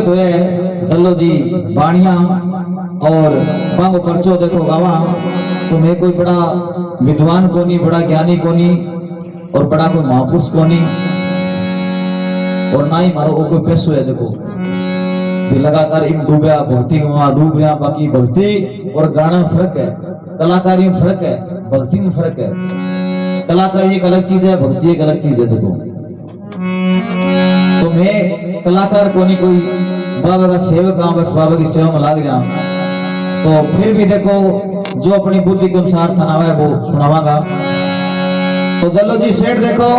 तो है दल्लो जी बाणिया और बांगो परचो देखो गावा। तो मैं कोई बड़ा विद्वान कोनी, बड़ा ज्ञानी कोनी और बड़ा कोई महापुरुष कोनी और ना ही मारो कोई पैसो है। देखो लगातार इन डूबया भक्ति में डूब रहा। बाकी भक्ति और गाना में फर्क है, कलाकारी में फर्क है, भक्ति में फर्क है। कलाकारी एक अलग चीज है, भक्ति एक अलग चीज है। देखो तो मैं कलाकार को नहीं, कोई बाबा का सेवक हूं, बस बाबा की सेवा में लाग गया। तो फिर भी देखो जो अपनी बुद्धि के अनुसार था है वो सुनावागा। तो दल्लो जी सेठ देखो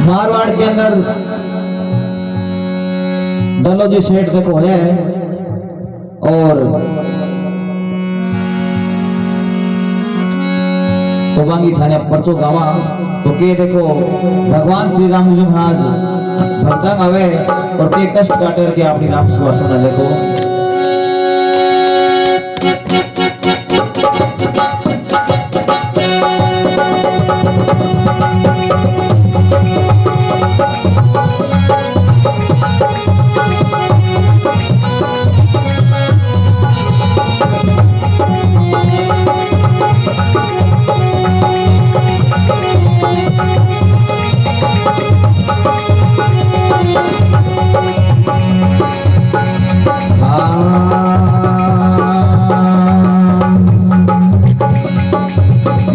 मारवाड़ के अंदर दल्लो जी सेठ देखो है और तो बांगी थाने परचो गावा। तो के देखो भगवान श्री राम जी महाराज भक्तंग आवे और के कष्ट काटे के अपनी राम सेवा सुना। देखो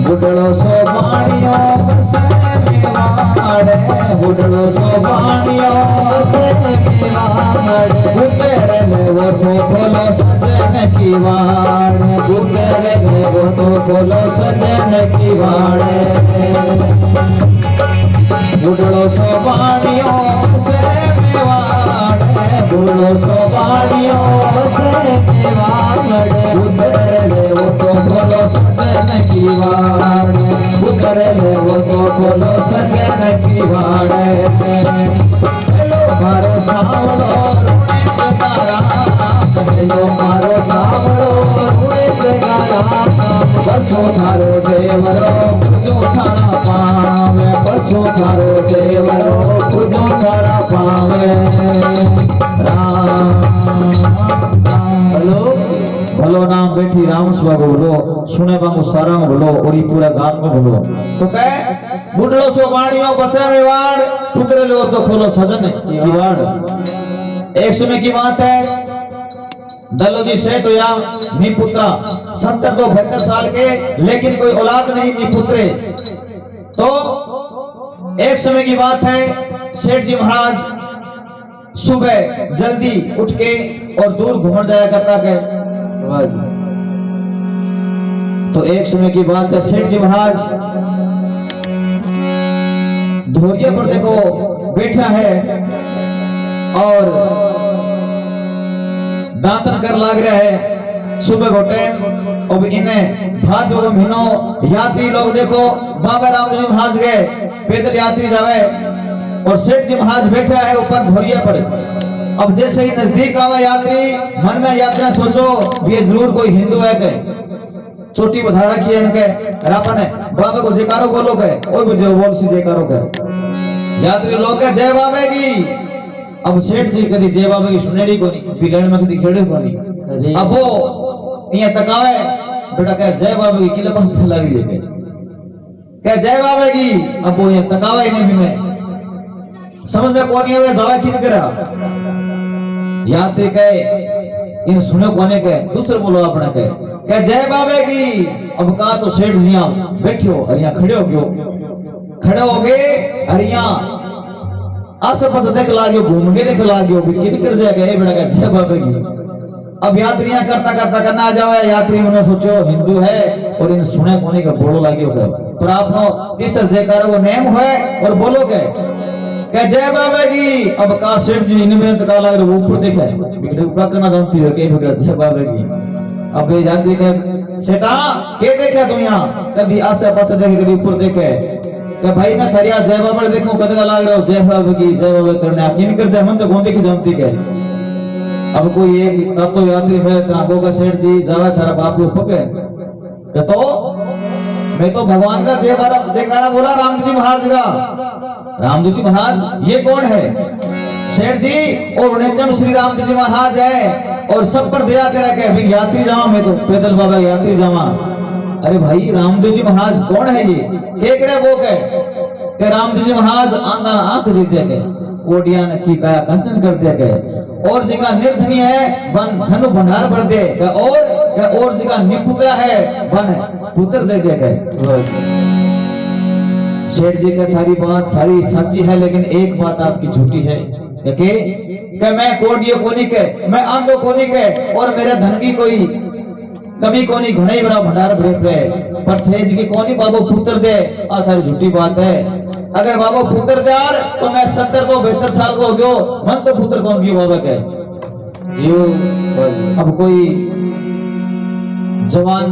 बुढ़ो सो बाणियो बसे मेवाड़, बुढ़ो सो बाणियो बसे मेवाड़। बुद्धरे में वो तो खोलो सजन की वाड़, बुद्धरे में वो तो खोलो सजन की वाड़। बुढ़ो सो बाणियो बसे मेवाड़, बुढ़ो सो बाणियो बसे मेवाड़। बुद्धरे में वो तो खोलो सजन की वाड़, बुद्धरे में वो तो खोलो सजन की वाड़। हेलो मारो सावलो रुणे जगारा, हेलो मारो सावलो रुणे जगारा। बसो थारो देवरो पूजो थारा पावे, बसो थारो देवरो पूजो थारा पावे। राम हेलो भलो नाम बैठी राम स्वा बोलो, सुने बांगो सारंग बोलो और ये पूरा गान में बोलो। तो कहे बुढ़ो सो बाणियो बसे मेवाड़, पुत्र लो तो खोलो सजन की वाड़। एक समय की बात है, दल्लो जी सेठ हुआ नी पुत्रा 70-72 साल के, लेकिन कोई औलाद नहीं नी पुत्रे। तो एक समय की बात है, सेठ जी महाराज सुबह जल्दी उठ के और दूर घूमने जाया करता के। तो एक समय की बात है, सेठ जी महाराज धोरिया पर देखो बैठा है और दांतन कर लाग रहा है सुबह को टाइम। अब इन्हें भात वो महीनो यात्री लोग देखो बाबा राम जी महाराज गए, पैदल यात्री जावे और सेठ जी महाराज बैठा है ऊपर धोरिया पर। अब जैसे ही नजदीक आवा यात्री, मन में यात्रा सोचो ये जरूर कोई हिंदू है के, चोटी बधा रखी है इनके रापने बाबा को जयकारो बोलो के, ओए बुझे बोल सी जयकारो के। यात्री लोग के जय बाबा की। अब सेठ जी कदी जय बाबा की सुनेड़ी कोनी, बिगड़ में कदी खेड़े कोनी। अब वो ये तकावे बेटा कह जय बाबा की किले पास लगी दे कह जय बाबा की। अब वो ये तकावे इन्हें भी में समझ में कोनी है जावा की करा। यात्री कहे इन सुने कोने के, दूसरे बोलो अपने कह जय बाबा की। अब कहा तो सेठ जी बैठे हो और यहाँ खड़े हो गए और यहाँ आसे पास देख लागो, घूम के देख लागो कि कर जाएगा ये बेटा कह जय बाबा की। अब यात्रियां करता करता करना आ जाओ, यात्री उन्हें सोचो हिंदू है और इन सुने कोने का बोलो लाग्यो कह, पर आपनो तीसर जयकारो को नेम है और बोलो कह जय बाबा की। अब का सेठ जी इनमें तका लग रहा ऊपर देखा बिगड़े ऊपर करना जानती है के बिगड़ा जय बाबा की। अब ये जानती है सेठा के देखा तुम यहाँ, कभी आसे पास देखे कभी ऊपर देखे कि भाई मैं थरिया जय बाबा देखूं कदका लाग रहा हूं जय बाबा की जय बाबा करने आप इन कर जाए मन तो गोंदे की जानती के। अब कोई एक तो यात्री है इतना गोगा सेठ जी जावे थारा बाप को पके कि तो मैं तो भगवान का जयकारा बोला राम जी महाराज का। रामदेव जी महाराज ये कौन है? सेठ जी और नेचम श्री रामदेव जी महाराज है और सब पर दया करे के भाई यात्री जावा, मैं तो पैदल बाबा यात्री जावा। अरे भाई रामदेव जी महाराज कौन है ये? के करे वो के रामदेव जी महाराज आंधा आंख देते के कोटियान की काया कंचन करते के और जिका निर्धनी है वन धनु भंडार भर दे और जिका निपुत्रा है वन पुत्र दे दे के। सेठ जी का थारी बात सारी सच्ची है लेकिन एक बात आपकी झूठी है कि मैं कोटियो कोनी के, मैं आंधो कोनी के और मेरे धन की कोई कमी कोनी घणे बड़ा भंडार भरे पे पर थेज की कोनी बाबू पुत्र दे। आ सारी झूठी बात है। अगर बाबू पुत्र दे यार तो मैं 70 तो 72 साल को हो गयो, मन तो पुत्र कौन गयो बाबा के जियो। अब कोई जवान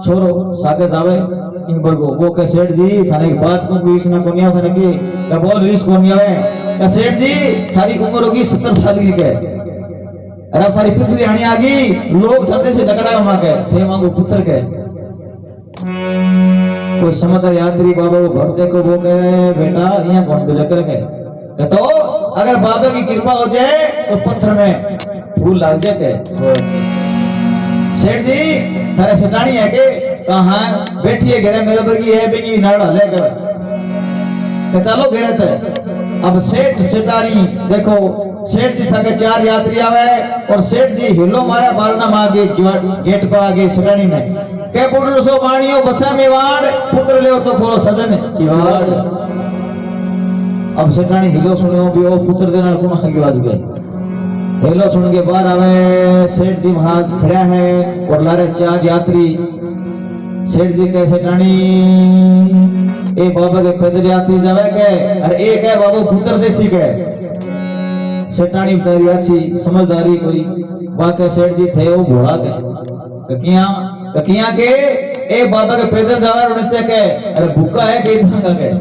छोरो साके जावे इन बरगो वो के सेठ जी थाने की बात को बीच ना कोनिया थाने की का बोल रिस कोनिया है का सेठ जी थारी उम्र होगी 70 साल की के अरे थारी पिछली आनी आ गई लोग धरते से लकड़ा मांगे थे मांगो पुत्र के। कोई समझदार यात्री बाबा को भरते को वो कहे बेटा यहाँ कौन भी लेकर के तो अगर बाबा की कृपा हो जाए तो पत्थर में फूल लग जाते। सेठ जी थारे सेठानी है के कहा बैठिए घेरे मेरे बरगी है बेगी नाड़ा लेकर के चलो घेरे थे। अब सेठ सेठानी देखो सेठ जी सके 4 यात्री आवे और सेठ जी हिलो मारा बारना मागे गेट पर आगे सेठानी ने के पुडल सो बाणियो बसा में वाड़ पुत्र ले तो खोलो सजन की वाड़। अब सेठानी हिलो सुनो भी ओ पुत्र देना कौन आगे आज गए हेलो सुन के बाहर आवे सेठ जी महाराज खड़ा है और लारे 4 यात्री। सेठ जी के सेठानी ए बाबा के पैदल यात्री जावे के अरे एक है बाबू पुत्र देसी के। सेठानी बेचारी अच्छी समझदारी कोई बाकी सेठ जी थे वो भोला के ककिया के ए बाबा के पैदल जावे और नीचे के अरे भूखा है के इतना के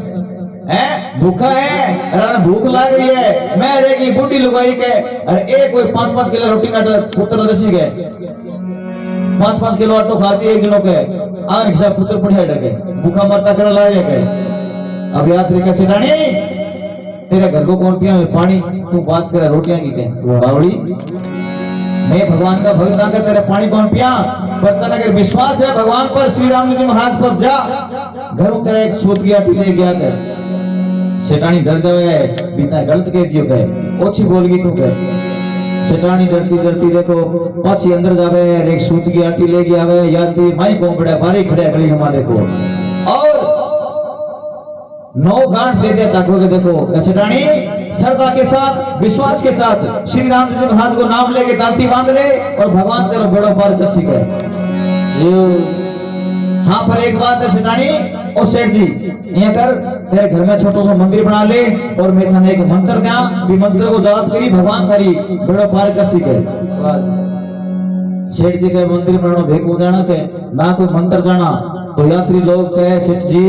हैं भूखा है अरे भूख लग रही है मैं रहेगी बूढ़ी लुगाई के अरे एक कोई 5-5 किलो रोटी ना पुत्र दसी के 5-5 किलो आटो खाची एक जनों के आन के साथ पुत्र पढ़िया डके भूखा मरता कर लाए के। अब यात्री के सेठानी तेरे घर को कौन पिया पानी तू बात करे रोटियां की के बावड़ी मैं भगवान का भक्त आकर तेरे पानी कौन पिया बर्तन अगर विश्वास है भगवान पर श्री राम जी महाराज पर जा घर तेरा एक सूत गया ले गया कर। सेठानी डर जावे बीता गलत कह दियो कहे ओछी बोल गई तू कहे। सेठानी डरती डरती देखो पाछी अंदर जावे एक सूत की आटी ले गया वे यात्री माई को बड़ा बारी खड़े गली घुमा देखो और 9 गांठ दे दिया ताको के देखो सेठानी श्रद्धा के साथ विश्वास के साथ श्री राम जी महाराज को नाम लेके दांती बांध ले और भगवान तेरा बड़ो पार कर सके। हाँ पर एक बात है सेठानी और सेठ जी ये कर तेरे घर में छोटो सा मंदिर बना ले और मैं थाने एक मंत्र दिया भी मंत्र को जाप करी भगवान थारी बड़ो पार कर सके। सेठ जी के मंदिर बनाना भेकू जाना के ना कोई मंत्र जाना तो यात्री लोग कहे सेठ जी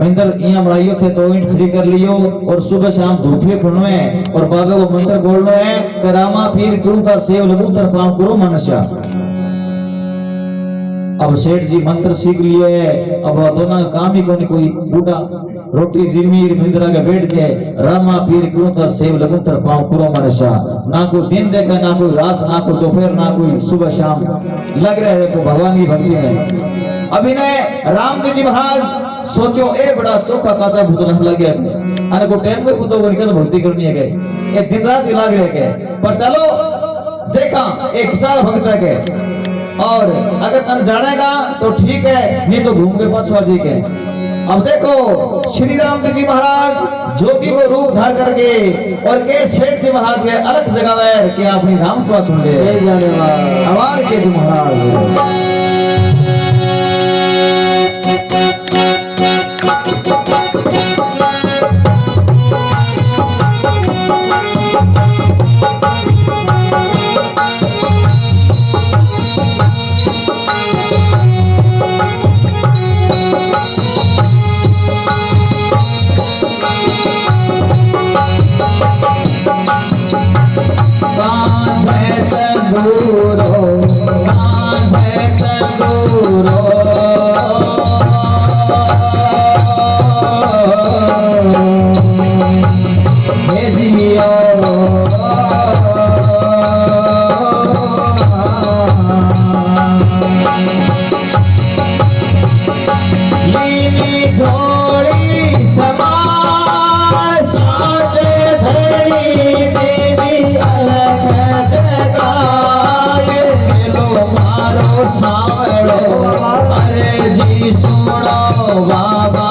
मंदिर यहाँ बनाइयो थे 2 ईंट खड़ी कर लियो और सुबह शाम धूपे खड़ो है और बाबा को मंत्र बोलनो है कि रामा पीर करूं तर सेव लगू तर पाऊं करो मनुष्य। अब सेठ जी मंत्र सीख लिए अब दोनों काम ही कोई बूढ़ा रोटी जिमीर मिंद्रा के बैठ जाए रामा पीर करूं तर सेव लगू तर पाऊं करो मनुष्य। ना कोई दिन देखा ना कोई रात ना कोई दोपहर ना कोई सुबह शाम लग रहे को भगवान की भक्ति में। अभिनय रामदेव जी महाराज सोचो ए बड़ा चोखा काचा भूतना लग गया अरे को टाइम को भूतो बन के तो भक्ति करनी है गए ये दिन रात लग रहे के पर चलो देखा एक साल भक्त के और अगर तन जानेगा तो ठीक है नहीं तो घूम के पाछवा जी के। अब देखो श्री रामदेव जी महाराज जोगी को रूप धार करके और के सेठ जी महाराज के अलग जगह है कि अपनी राम सभा सुन ले आवार के जी महाराज कान है तबूरो कान है जी सुनो बाबा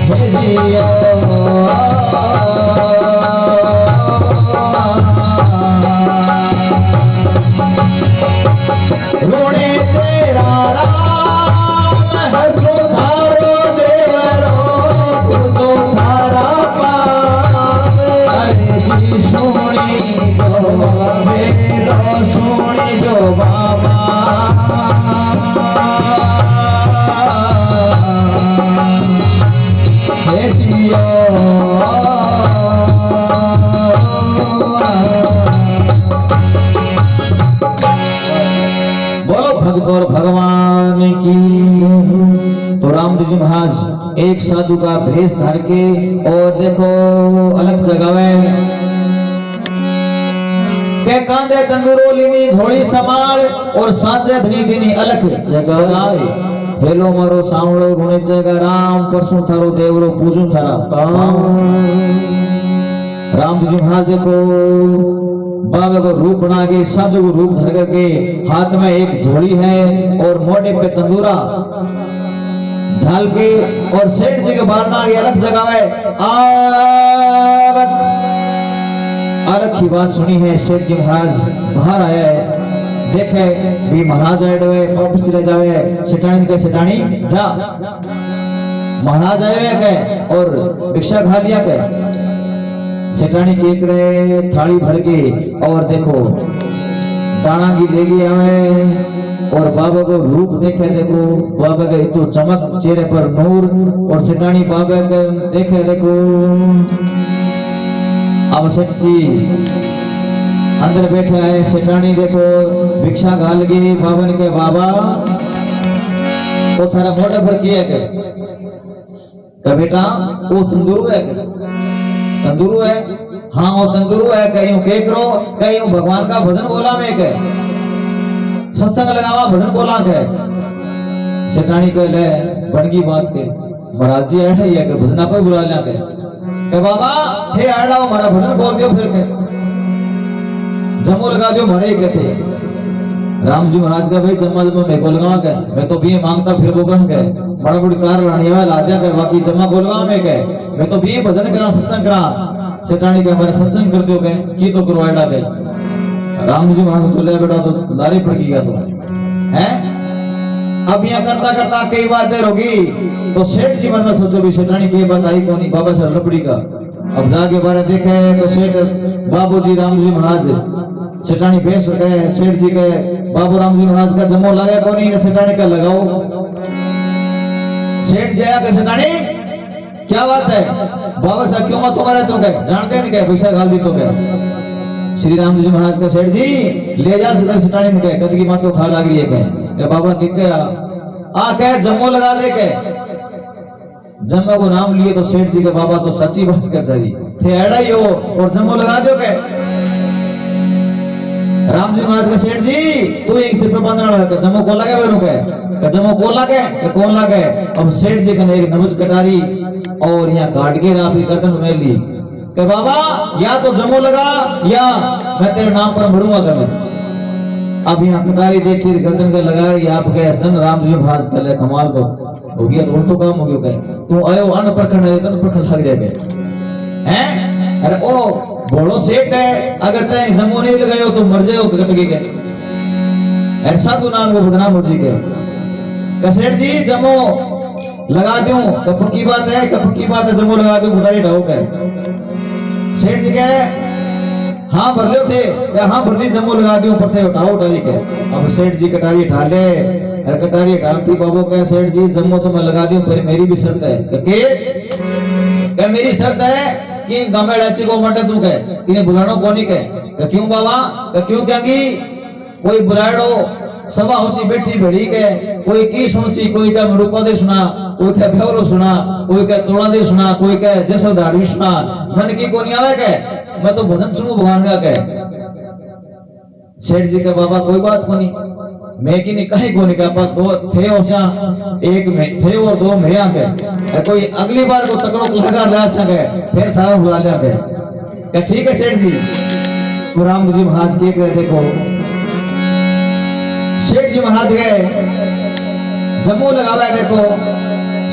भेजियो रोने तेरा राम हंसो धारो देवरो तो धारा पाप अरे जी सुनी जो मेरो सुनी जो बाबा भेजियो भक्त और भगवान की। तो रामदेव जी महाराज एक साधु का भेष धर के और देखो अलग जगह में के कांधे तंदूरो लीनी झोली समाल और साचे धनी दिनी अलग जगह आए हेलो मारो सावड़ो गुणे जगह राम परसों थारो देवरो पूजू थारा रामदेव जी महाराज देखो बाबा को रूप बना के साधु को रूप धर करके हाथ में एक झोली है और मोटे पे तंदूरा झाल के और सेठ जी के बाहर ना अलग जगह है अलग की बात सुनी है। सेठ जी महाराज बाहर आया है देखे भी महाराज आए डोए वापस चले जावे सेठानी के सेठानी जा महाराज आए के और भिक्षा खा लिया के सेठानी केक रहे थाली भर के और देखो दाना की देगी हमें और बाबा को रूप देखे देखो बाबा का तो चमक चेहरे पर नूर और सेठानी बाबा के देखे देखो अब सेठ जी अंदर बैठे आए सेठानी देखो भिक्षा घाल गई बाबा ने के बाबा वो थारा मोटे पर किया के बेटा वो तंदूर है तंदूरू है हाँ वो तंदूरू है कहीं के करो कहीं भगवान का भजन बोला में के सत्संग लगावा भजन बोला के सेठानी को ले बनगी बात के महाराज जी ऐठे ये के भजना पे बुला लिया के बाबा थे आड़ा हमारा भजन बोल दियो फिर के जमो लगा दियो मरे के थे राम जी महाराज का भाई जम्मा जम्मा मेरे को लगा के मैं तो भी मांगता फिर वो बन गए बड़ा बड़ी कार रानी है ला दिया के बाकी जम्मा बोलवा में के मैं तो भी भजन करा सत्संग करा सेठानी के हमारे सत्संग कर दियो के की तो करो आड़ा के राम जी महाराज चले बेटा तो लारी पड़ गया तो हैं अब यहाँ करता करता कई बार देर होगी तो सेठ जी मन में सोचो भी सेठानी की बात आई कौन बाबा से लपड़ी का अब जाके बारे देखे तो सेठ बाबूजी राम जी महाराज सेठानी भेज गए सेठ जी के बाबू राम जी महाराज का जमो लगा कौन सेठानी का लगाओ सेठ जी आया सेठानी क्या बात है बाबा साहब क्यों मत तुम्हारे तो कहे जानते नहीं क्या पैसा गाल दी तो कहे श्री राम जी महाराज का सेठ जी ले जा सेठानी में कहे कद की माँ तो खा लग रही है कहे बाबा की क्या आ कहे जम्मो लगा दे के जम्मो को नाम लिए तो सेठ जी के बाबा तो सच्ची बात कर रही थे एड़ा ही हो और जम्मो लगा दो के राम जी महाराज का सेठ जी तू एक सिर पे बांधना है जम्मो को लगे बेरू के जम्मो को लगे के कौन लगे अब सेठ जी कने एक नबज कटारी और यहाँ काट के रापी गर्दन में ली के बाबा या तो जम्मो लगा या मैं तेरे नाम पर मरूंगा तुम्हें अब यहाँ कटारी देखी गर्दन पे लगा आप गए सन राम जी महाराज का ले कमाल तो हो गया तो काम हो गया कहे तू आयो अन प्रखंड है तन प्रखंड लग जाएगा हैं अरे ओ बोलो सेठ है अगर तय जम्मो नहीं लगायो तो मर जाओ कट गए ऐसा तो नाम को बदनाम हो जी के सेठ जी जम्मो लगा दूं तो पक्की बात है पक्की बात है जम्मो लगा दूं बुढ़ाई ढाओ के सेठ जी कहे हाँ भर लो थे या हाँ भरनी जम्मो लगा दूं पर थे उठाओ उठाई के अब सेठ जी कटारी ढाले कटारी ढालती बाबू कहे सेठ जी जम्मो तो मैं लगा दूं पर मेरी भी शर्त है के मेरी शर्त है कि गमेड़ ऐसी को मटे तू कहे इन्हें बुलानो कौन कहे क्यों बाबा क्यों क्या की कोई बुलाड़ो सभा होसी बैठी भेड़ी के कोई की सुनसी कोई का रूपा दे सुना कोई का भेवरो सुना कोई का तोड़ा दे सुना कोई का जैसा दाढ़ी सुना मन की कोनी आवे के मैं तो भजन सुनू भगवान का के सेठ जी के बाबा कोई बात कोनी मैं की नहीं कहीं कोनी का पर दो थे ओसा एक में थे और दो में आ गए कोई अगली बार को तकड़ो लगा ला सके फिर सारा बुला लिया के ठीक है सेठ जी तो राम जी महाराज के कह देखो सेठ जी महाराज गए जम्मू लगावे देखो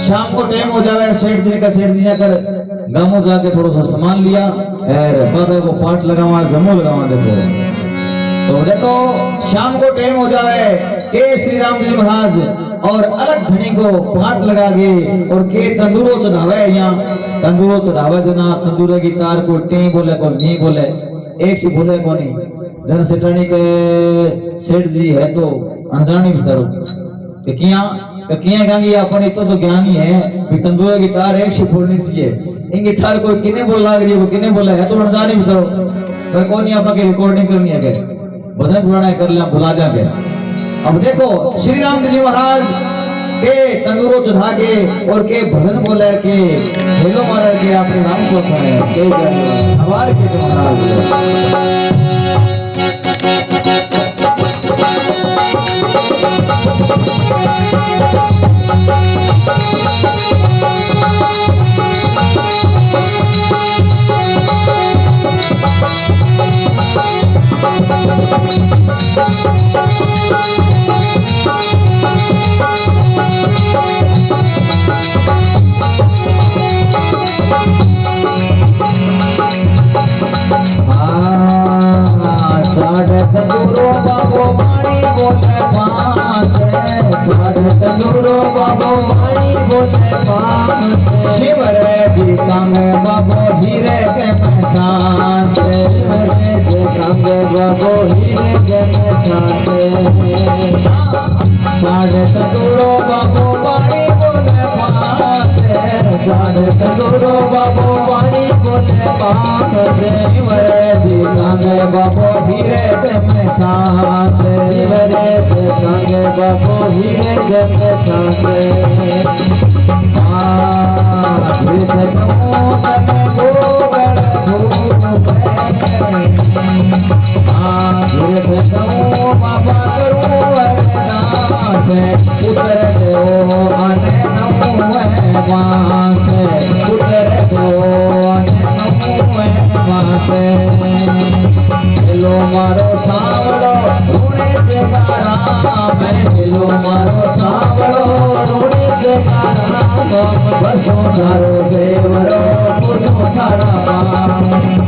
शाम को टाइम हो जावे सेठ जी का सेठ जी जाकर गांव जाके थोड़ा सा सामान लिया और बाबा को पाठ लगावा जम्मू लगावा देखो तो देखो शाम को टाइम हो जावे के श्री राम जी महाराज और अलग धनी को पाठ लगा के और के तंदूरो चढ़ावे यहाँ तंदूरो चढ़ावे जना तंदूरे की तार को टी बोले को नहीं बोले एक सी बोले को नहीं जन सेठानी के सेठ जी है तो अनजानी बिचारो कि किया गांगी अपन तो ज्ञानी है भी तंदूरे की तार एक सी फोड़नी चाहिए इनकी तार कोई किने बोल लाग रही है वो किने बोला है तो अनजानी बिचारो पर कौन नहीं आपके रिकॉर्डिंग करनी है के भजन पुराना कर लिया बुला जाके अब देखो श्री राम जी महाराज के तंदूरो चढ़ा के और के भजन बोले के हेलो मार के अपने नाम को सुने के हमारे के महाराज तंदूरो बाबो वाणी बोले पाँच तंदूरो बाबो वाणी बोले पाँच शिवर जी कांग बाबो हीरे के पहचान शिवर जी कांग बाबो हीरे के पहचान साढ़े तंदूरो बाबो वाणी बोले पाँच साढ़े तंदूरो बाबो वाणी बोले पाँच शिवर जी कांग बाबो हीरे के साथ शिवरे के कांग बाबो हीरे के साथ बाबा करो अरदास उतर दो आने नमोवास उतर दो आने नमोवास हेलो मारो सावड़ो रोने जगारा मैं हेलो मारो सावड़ो रोने जगारा बसो थारो देवरो पुजो थारा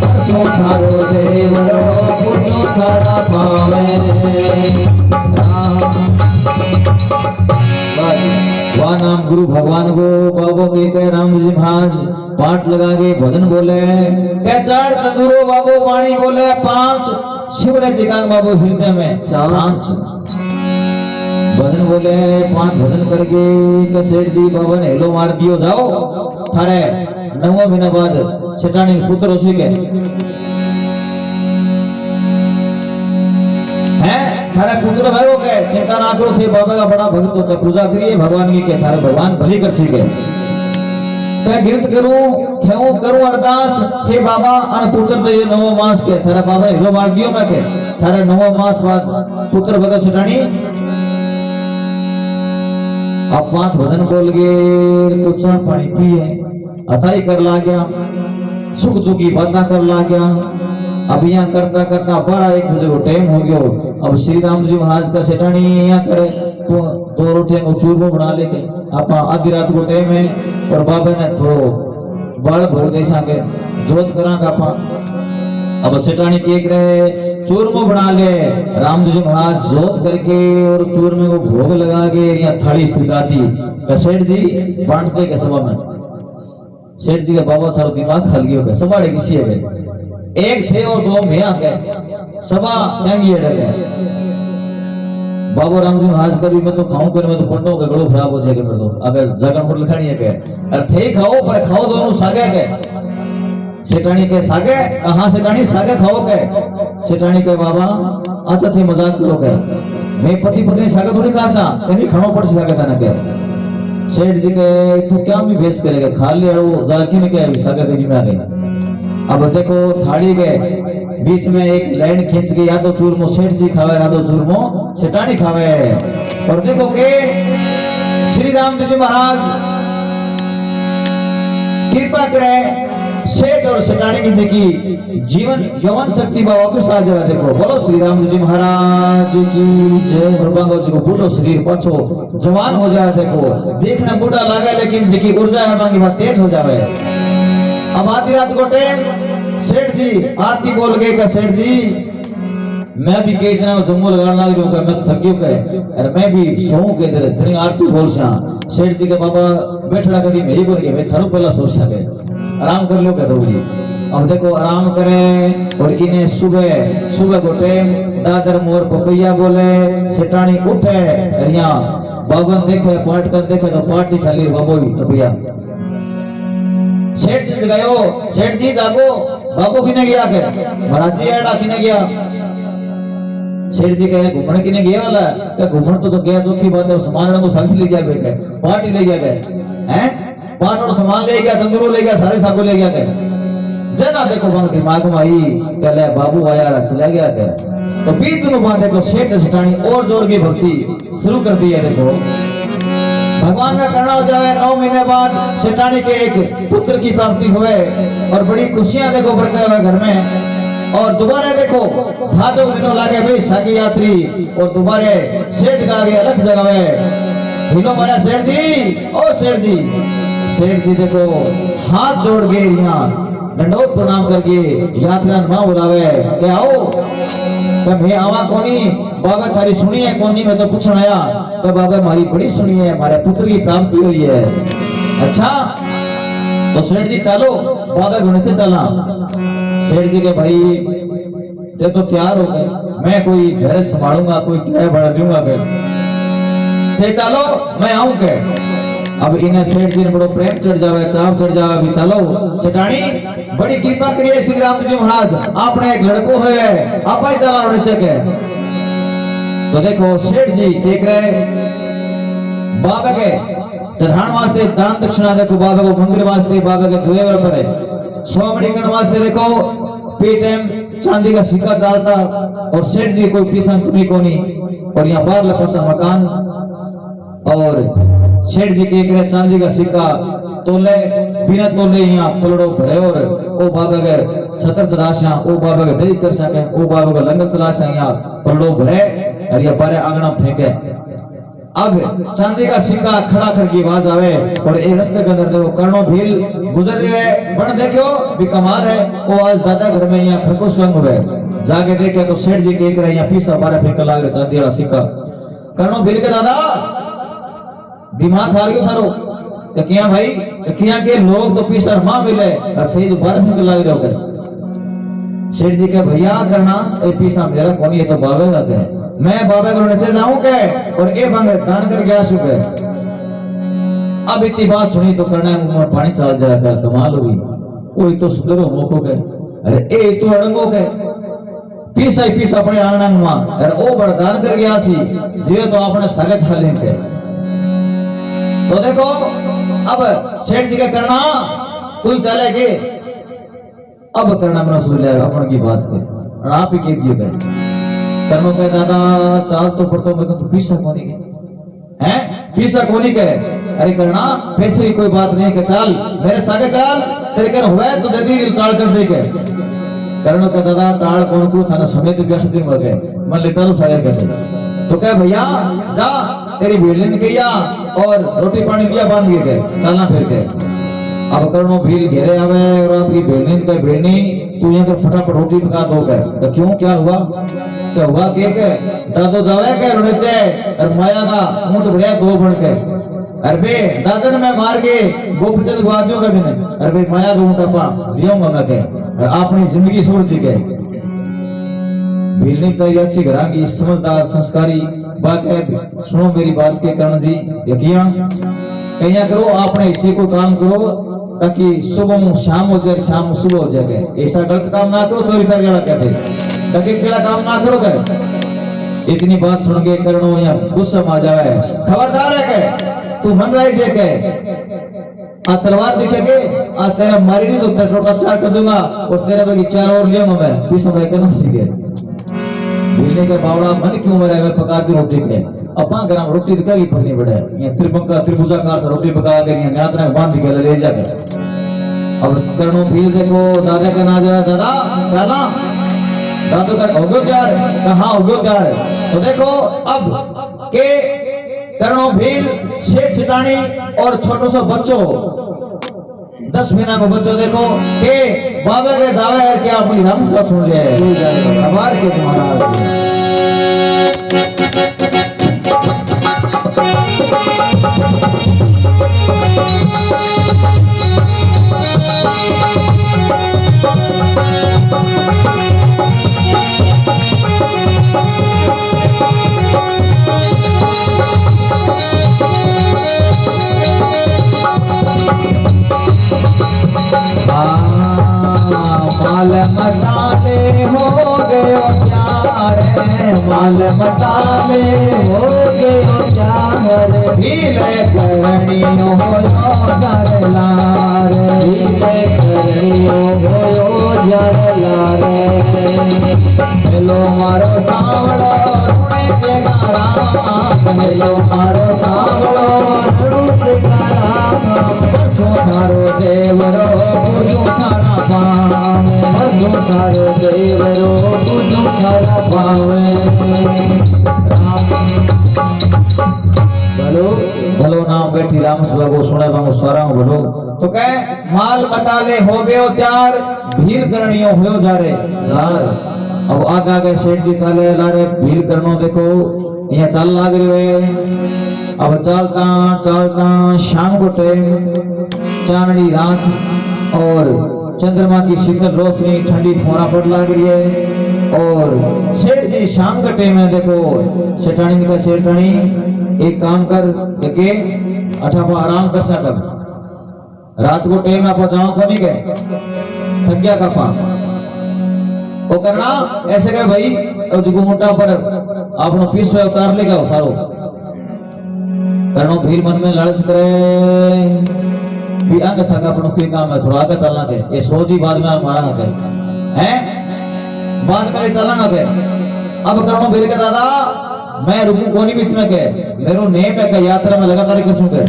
बसो थारो देवरो पुजो थारा पावे वाह नाम गुरु भगवान को बाबो के राम जी महाराज पाठ लगा के भजन बोले के चार तंदूरो बाबो वाणी बोले पांच शिवरे जिकान बाबू हृदय में शांत भजन बोले पांच भजन करके के सेठ जी बाबा ने हेलो मार दियो जाओ थारे 9 महीना बाद सेठानी पुत्र उसी के हैं थारे पुत्र भयो के चिंता ना करो थे बाबा का बड़ा भक्त होता पूजा करिए भगवान की के थारे भगवान भली कर सीखे ते गिरत करूं क्यों करूं अरदास हे बाबा अन पुत्र तो ये 9 मास के थारा बाबा हेलो मार दियो मैं के थारे 9 मास बाद पुत्र भगत सेठानी अब 5 भजन बोल गए तो चाय पानी पिए अथाई कर ला गया सुख दुख की बातें कर ला गया अब यहाँ करता करता 12-1 बजे को टाइम हो गया अब श्री राम जी महाराज का सेठानी यहाँ करे तो 2 रोटियां को चूरमा बना लेके आप आधी रात को टाइम है और बाबा ने थोड़ो बड़ भर जैसा के जोत करा का अब सेठानी केक रहे चूरमो बना ले राम जी महाराज जोत करके और चूरमे को भोग लगा के यहाँ थाली सिरकाती सेठ जी बांटते के सभा में सेठ जी का बाबा थारो दिमाग खल गया सबाड़े किसी है एक थे और 2 में आ गए सभा तंगी अड़ गए बाबू राम जी महाराज कभी मैं तो खाऊं कर मैं तो पढ़ो के गलो खराब हो जाएगा मेरे तो अगर जगह पर लिखानी है के और थे खाओ पर खाओ दोनों सागे के सेठानी के सागे कहां सेठानी सागे खाओ के सेठानी के बाबा अच्छा थे मजाक करो के मैं पति पत्नी सागे थोड़ी खासा कहीं खानो पड़ सागे था ना के सेठ जी के तू क्या भी बेच करेगा खा ले वो जाती ने के सागे के जी में आ गई अब देखो थाली के बीच में एक लाइन खींच के या तो चूरमो सेठ जी खावे या तो चूरमो सेठानी खावे और देखो के श्री राम जी महाराज कृपा करे सेठ और सेठानी की जी जीवन यौवन शक्ति बा वापस आ जावे। देखो बोलो श्री राम जी महाराज की जय। गुरुबांगो जी को बूढ़ो शरीर पाछो जवान हो जाए। देखो देखने बूढ़ा लागे लेकिन जी की ऊर्जा है बाकी बात तेज हो जावे। अब आधी रात को टाइम सेठ जी आरती बोल गए कि सेठ जी मैं भी कई दिन जम्मू लगाने लग रहा हूं, मैं थक गयो के और मैं भी सोऊं के इधर इतनी आरती बोल सा। सेठ जी के बाबा बैठड़ा कभी मेरी बोल के मैं थारो पहला सोच सके आराम कर लो कह दो जी। अब देखो आराम करे और इन्हें सुबह सुबह को टाइम दादर मोर पपैया बोले सेठानी उठे और यहाँ बाबन देखे पाट कर देखे तो पार्टी खाली बाबू पपैया। सेठ जी गयो, सेठ जी जागो बाबू किने गया के महाराज जी एड़ा किने गया। सेठ जी कहे घूमने किने गया वाला क्या घूमने तो गया चौकी बात है। सामान को साथ ले गया बेटे पार्टी ले गया गए हैं पाट और सामान ले गया तंदूरो ले गया सारे सागो ले गया गए जना। देखो बात दिमाग में आई कहले बाबू आया चला गया गए तो 20 दिनों बाद देखो सेठ सेठानी और जोर की भक्ति शुरू कर दी है। देखो भगवान का करना हो जाए 9 महीने बाद सेठानी के एक पुत्र की प्राप्ति हुए और बड़ी खुशियां देखो बढ़ते हुए घर में। और दोबारा देखो भादो दिनों लागे भाई साकी यात्री और दोबारा सेठ का आगे अलग जगह है हिलो मारा सेठ जी ओ सेठ जी। सेठ जी देखो हाथ जोड़ के यहाँ दंडोत प्रणाम करके यात्रा मां बुलावे के आओ कि मैं आवा कोनी बाबा थारी सुनी है कोनी मैं तो पूछने आया तो बाबा हमारी बड़ी सुनी है हमारे पुत्र की प्राप्ति हुई है। अच्छा तो सेठ जी चलो बाबा घूमने से चला। सेठ जी के भाई ते तो तैयार हो गए मैं कोई घर संभालूंगा कोई किराया बढ़ा दूंगा फिर थे चलो मैं आऊं के। अब इन्हें सेठ जी ने बड़ो प्रेम चढ़ जावे चाव चढ़ जावे भी चलो सेठानी बड़ी कृपा करिए श्री राम जी महाराज आपने एक लड़को है आप ही चला नीचे के। तो देखो सेठ जी देख रहे बाबा के चढ़ान वास्ते दान दक्षिणा देखो बाबा को मंदिर वास्ते बाबा के देवर पर 100 मणिकण वास्ते देखो पेटीएम चांदी का सिक्का चालता और सेठ जी कोई पीसा तुमी कोनी और यहाँ बाहर लपसा मकान और सेठ जी के एक चांदी का सिक्का तोले बिना तोले यहाँ पलड़ो भरे और ओ बाबा के छतर चलाशा ओ बाबा के दही कर सके ओ बाबा का लंगर चलाशा यहाँ पलड़ो भरे और ये बारे आंगना फेंके। अब चांदी का सिक्का खड़ा करके आवाज आवे और एक रास्ते के अंदर देखो कर्णो भील गुजर रहे बन देखो भी कमाल है वो आज दादा घर में यहाँ खरगोश रंग हुए जाके देखे तो सेठ जी के यहाँ पीसा बारह फेंक लाग रहे चांदी वाला सिक्का। कर्णो भील के दादा दिमाग खा गयो थारो तो क्या भाई किया के लोग तो पीसा मां मिले और थे जो बारह फेंक लाग रहे हो गए। सेठ जी के भैया करना ये पीसा मेरा कौन ये तो बाबे जाते हैं मैं बाबा को नीचे जाऊं के और एक अंग दान कर गया सुके। अब इतनी बात सुनी तो करना मुंह में पानी चल जाएगा कमाल हुई कोई तो सुंदर हो मोको के अरे ए तो अड़ंगो के पीसा ही पीसा अपने आंगन में अरे ओ बड़ दान कर गया सी जे तो अपने सगे छाले के। तो देखो अब सेठ जी के करना तू चले के अब करना मना सुन ले अपन की बात के आप ही कह दिए गए कर्णों के दादा चाल तो पड़तो मैं तो पीसा कोनी के हैं पीसा कोनी के अरे करना पैसे की कोई बात नहीं के चल मेरे सागे चल तेरे कर हुआ तो दे दी टाल कर दे के। कर्णों का दादा टाल कौन को थाना समेत ब्याह दिन हो गए मन लेता तो साया कर तो कह भैया जा तेरी भेड़िन के या और रोटी पानी दिया बांध दिए गए चलना फिर के। अब कर्णों भील घेरे आवे और आपकी भेड़िन का भेड़नी तू यहाँ कर फटाफट रोटी पका दोगे तो क्यों क्या हुआ क्या हुआ के दादो जावे के रोने से और माया का ऊंट बढ़िया दो बन के अरे बे दादन में मार के गोपचंद को आदियों का भी नहीं अरे बे माया का ऊंट अपा दियोंगा मैं के अपनी जिंदगी सोच के भीलनी चाहिए अच्छी घरा की समझदार संस्कारी बात है। सुनो मेरी बात के कर्ण जी यकिया कहीं करो आपने हिस्से को काम करो ताकि सुबह शाम हो जाए शाम सुबह हो जाए ऐसा गलत काम ना करो चोरी चार जड़ा कहते डकैत केला काम ना करो गए। इतनी बात सुन के करणो यहाँ गुस्सा आ जावे खबरदार है के तू मन रही दे के आ तलवार दिखेगे आ तेरा मारी नहीं तो तेरा टोटा चार कर दूंगा और तेरा बगी चार और लिया मैं पीछे मैं करना सीखे। भीलने के बावड़ा मन क्यों मेरा अगर पका दी रोटी के अपा गरम रोटी तो क्या पकनी पड़े ये त्रिभुजा त्रिभुजाकार से रोटी पका के यहाँ न्यातना बांध के ले जाके अब करणो भील देखो दादा का ना जाए दादा चला दादू का हो गयो तैयार कहाँ हो गयो तैयार तो देखो अब के करणो भील शेर सिटानी और छोटो सो बच्चों 10 महीना को बच्चों देखो के बाबा के जावे है कि अपनी रामसभा सुन ले आभार के महाराज माल मसाले हो गयो प्यार माल मसाले हो गयो प्यार भील करणियो होयो जरलार भील करणियो होयो जरलार हेलो मारो सावड़ो रुणे से गारा हेलो मारो सावड़ो रुणे से गारा बसो मारो देवरो बुझो थारा पावे बसो थारो देवरो बुझो थारा पावे बोलो बोलो नाम बैठी राम सभा को सुने तो सारा बोलो तो कह माल मताले हो गयो त्यार भील करणियो होयो जारे लार अब आगे आगे सेठ जी चाले लारे भील करनो देखो यहाँ चाल लाग रही है अब चलता चलता शाम को टाइम चांदनी रात और चंद्रमा की शीतल रोशनी ठंडी फुहारा पड़ लग रही है और सेठ जी शाम का टाइम है देखो सेठानी का सेठानी एक काम कर के अठापा आराम कर सकर रात को टाइम आप जाओ को नहीं गए थक गया कपा वो करना ऐसे कर भाई और जो मोटा पर आपनो पीस उतार लेगा सारो करनो भीड़ मन में लालच करे भी आगे सका अपनो कोई काम है थोड़ा आगे चलना के ये सोची बाद में मारा के हैं बाद में चलना के अब करनो भीड़ के दादा मैं रुकू कोनी बीच में के मेरो नेम है के यात्रा में लगातार कसू के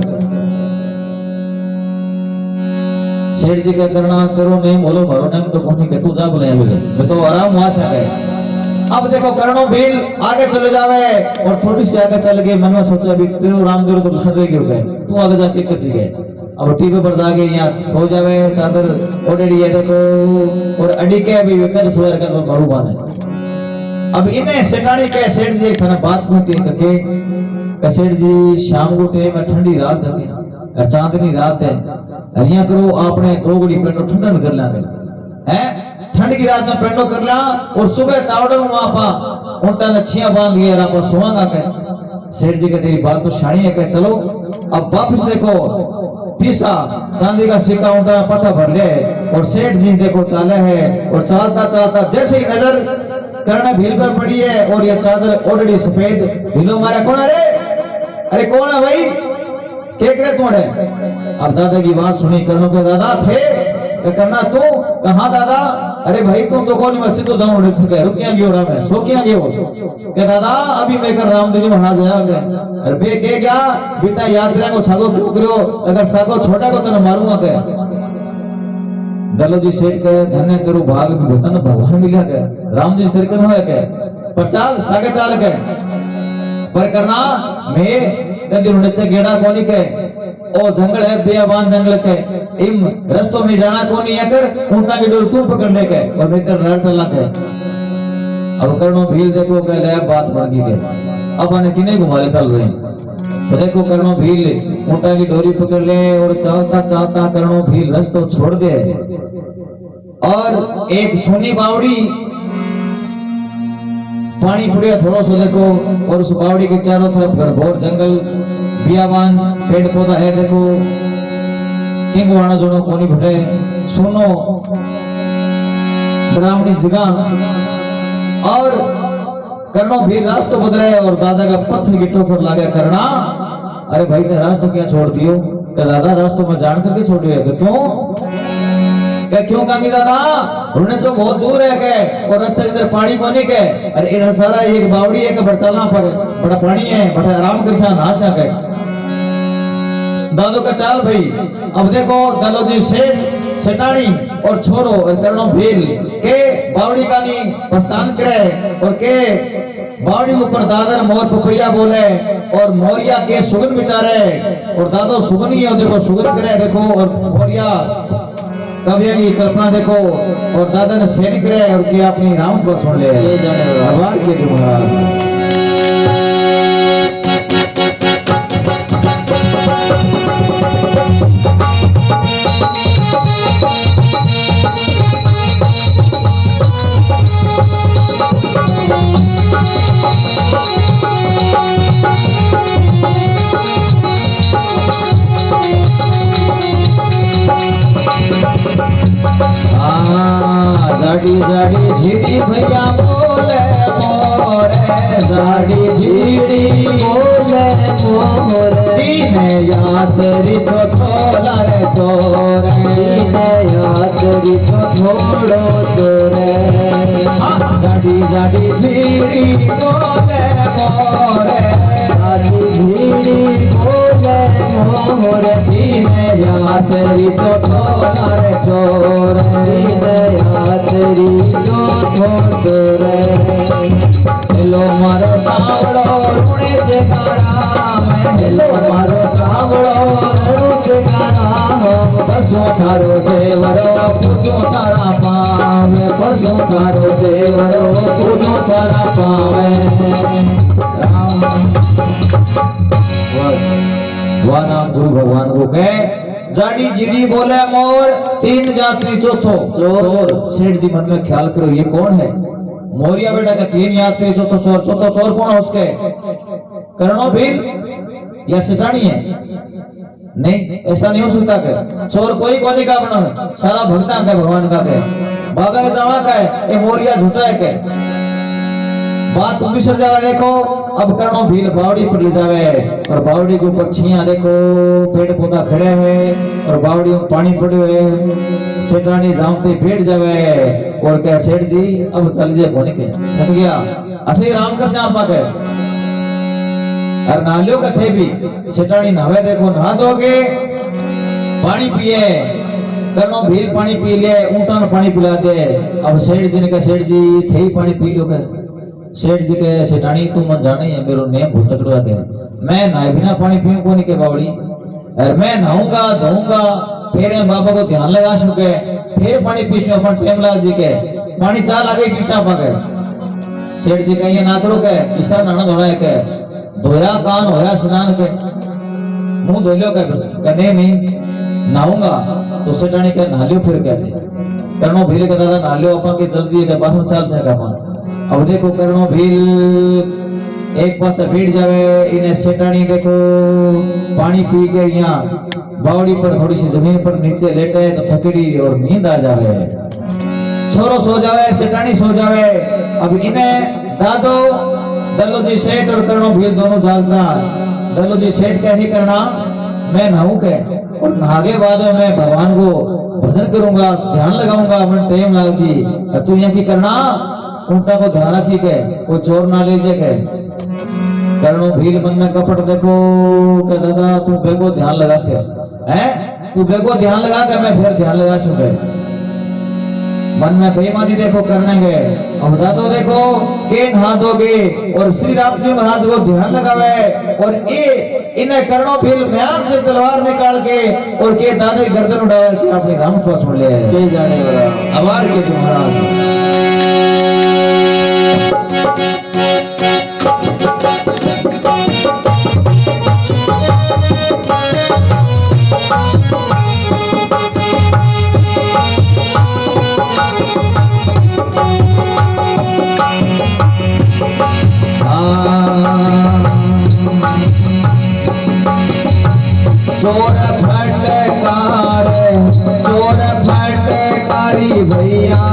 सेठ जी क्या करना तेरो नेम बोलो भरो नेम तो कोनी के तू जा बोले मैं तो आराम हुआ सके अब देखो करणो भील आगे चले जावे और थोड़ी सी आगे चल गए मन में सोचा भी तेरो रामदेव तो लहर रही गए तू आगे जाके कैसे गए अब टीवी पर जाके यहाँ सो जावे चादर ओढ़ी है देखो और अड़ी के भी कद सुवर कर मरू बाने अब इन्हें सेठानी के सेठ जी एक थाना बात पूछी के सेठ जी शाम को टाइम ठंडी रात है चांदनी रात है यहाँ करो आपने दो घड़ी पेटो ठंडा कर लागे हैं ठंड की रात में पेटो कर ला और सुबह तावड़े में आपा उल्टा नच्छियां बांध दिए और आपा सुहागा के सेठ जी के तेरी बात तो शानी है के चलो अब वापस देखो पीसा चांदी का सिक्का उल्टा पाछा भर ले और सेठ जी देखो चाले है और चलता चलता जैसे ही नजर करने भील पर पड़ी है और ये चादर ओढ़ी सफेद भीलो मारा कौन अरे कौन है भाई के करे कौन है अब दादा की बात सुनी करनो के दादा थे तो करना तू कहाँ दादा अरे भाई तुम तो कौन मस्जिद तो जाऊं उड़ सके रुकिया गयो राम है सो क्या गयो के दादा अभी मैं कर रामदेव जी महाराज आया अरे बे के क्या बीता यात्रा को सागो क्यों करो अगर सागो छोटा को तो मारूंगा के दलो जी सेठ के धन्य तेरू भाग भी होता ना भगवान मिला के राम जी तेरे कन होया के पर चाल सागे चाल के पर करना मैं कदी उड़े से गेड़ा कोनी के ओ जंगल है बेअबान जंगल के इम रस्तों में जाना कोनी है कर ऊंटा की डोर तू पकड़ ले के और मैं तेरे लड़ चला के अब करणो भील देखो के ले बात बढ़ गई के अब आने किने घुमाले चल रहे तो देखो करणो भील ऊंटा की डोरी पकड़ ले और चलता चलता करणो भील रास्ता छोड़ दे और एक सोनी बावड़ी पानी पड़िया थोड़ा सा देखो और उस बावड़ी के चारों तरफ घनघोर जंगल बियाबान पेड़ पौधा है देखो किंग वाणा जोड़ो कोनी भटे सुनो ब्राह्मणी जगह और करनो भी रास्ता बदले और दादा का पत्थर की ठोकर लागे करना अरे भाई ते रास्ता क्या छोड़ दियो के दादा रास्ते में जान करके छोड़ियो है क्यों क्या क्यों कामी दादा उन्हें तो बहुत दूर है के और रास्ते के अंदर पानी कोनी के अरे इधर सारा एक बावड़ी है के बरसाला पर बड़ा पानी है बड़ा आराम कर सा नाशा के दादो का चाल भाई अब देखो दादो जी सेठ सेठानी और छोरो और करणो भील के बावड़ी कानी प्रस्थान करे और के बावड़ी ऊपर दादर मोर पपैया बोले और मोरिया के सुगन बिचारे और दादो सुगन ही है देखो सुगन करे देखो और मोरिया कविया की कल्पना देखो और दादा ने सैनिक रहे और के अपनी राम सभा सुन ले ये जाने भगवान के दो महाराज जाड़ी जाड़ी झीड़ी भैया बोले मोरे जाड़ी झीड़ी बोले मोरे दीने याद रिछो थोला रे चोरे दीने याद रिछो थोड़ो चोरे जाड़ी जाड़ी झीड़ी बोले मोरे जाड़ी झीड़ी बोले मोरे दीने याद रिछो थोला रे चोरे दीने तेरी जो थोड़े हेलो मारो सावड़ो रुणे जे गाराम हेलो मारो सावड़ो रुणे जे गाराम बसो थारो देवरो पूजो तारा पावे बसो थारो देवरो पूजो तारा पावे राम नाम गुरु भगवान को कहे जाड़ी जीड़ी बोले मोर तीन जात्री चौथो चोर सेठ जी मन में ख्याल करो ये कौन है मोरिया बेटा का तीन यात्री चौथो चोर कौन है उसके करणो भील या सेठानी है नहीं ऐसा नहीं हो सकता के चोर कोई कोनी का बना है सारा भक्ता का भगवान का के बाबा के जावा का है ये मोरिया झूठा है के बात तुम भी सर जावा देखो अब करणो भील बावड़ी पर ले जावे और बावड़ी के ऊपर छिया देखो पेड़ पौधा खड़े हैं और बावड़ी में पानी पड़े हुए सेठानी जामते बैठ जावे और कहे सेठ जी अब चल जे कोने के थक गया अठे राम का श्याम पाके और नालियों का थे भी सेठानी नहावे देखो नहा दोगे पानी पिए करणो भील पानी पी ले ऊंटा ने पानी पिला दे अब सेठ जी ने कहा सेठ जी थे ही पानी पी लो के सेठ जी के सेठानी तू मन जाने है मेरो नेम भूत तकड़वा के मैं नहाए बिना पानी पीऊं कोनी के बावड़ी और मैं नहाऊंगा धोऊंगा फिर मैं बाबा को ध्यान लगा सके फिर पानी पीसूं अपन टेमलाल जी के पानी चा लागे पीसा पाके सेठ जी कहिए ना करो के पीसा नाना धोड़ा के धोया कान होया स्नान के मुंह धो लियो के बस कने नहीं नहाऊंगा तो सेठानी के नहा लियो फिर कहते करणो भील के दादा नहा लियो अपन के जल्दी के बाथरूम चाल से का अब देखो करणो भील एक पास बैठ जावे इन्हें सेठानी देखो पानी पी के यहाँ बावड़ी पर थोड़ी सी जमीन पर नीचे लेटे तो थकड़ी और नींद आ जावे छोरो सो जावे सेठानी सो जावे अब इन्हें दादो दल्लो जी सेठ और करणो भील दोनों जागता दल्लो जी सेठ क्या ही करना मैं नहाऊं के और नहागे बाद में मैं भगवान को भजन करूंगा ध्यान लगाऊंगा मन टाइम लाग जी तू यहाँ की करना ऊंटा को ध्यान रखी के वो चोर ना ले जे के करणो भील मन में कपट देखो के दादा तू बेगो ध्यान लगा के हैं तू बेगो ध्यान लगा के मैं फिर ध्यान लगा सके मन में बेईमानी देखो करने गए अब दादो देखो के नहा दोगे और श्री राम जी महाराज को ध्यान लगावे और ये इन्हें करणो भील म्यान से तलवार निकाल के और के दादे गर्दन उड़ावे के अपनी राम स्वास में ले के जाने वाला आवार के महाराज चोर फटकारी भैया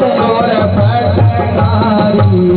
चोर फटकारी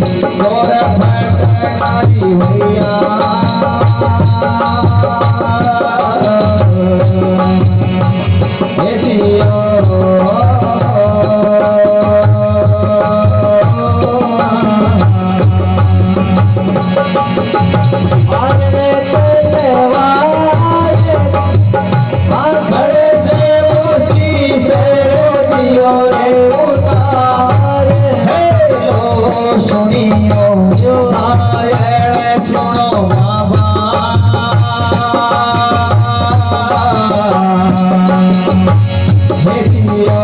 हे जियो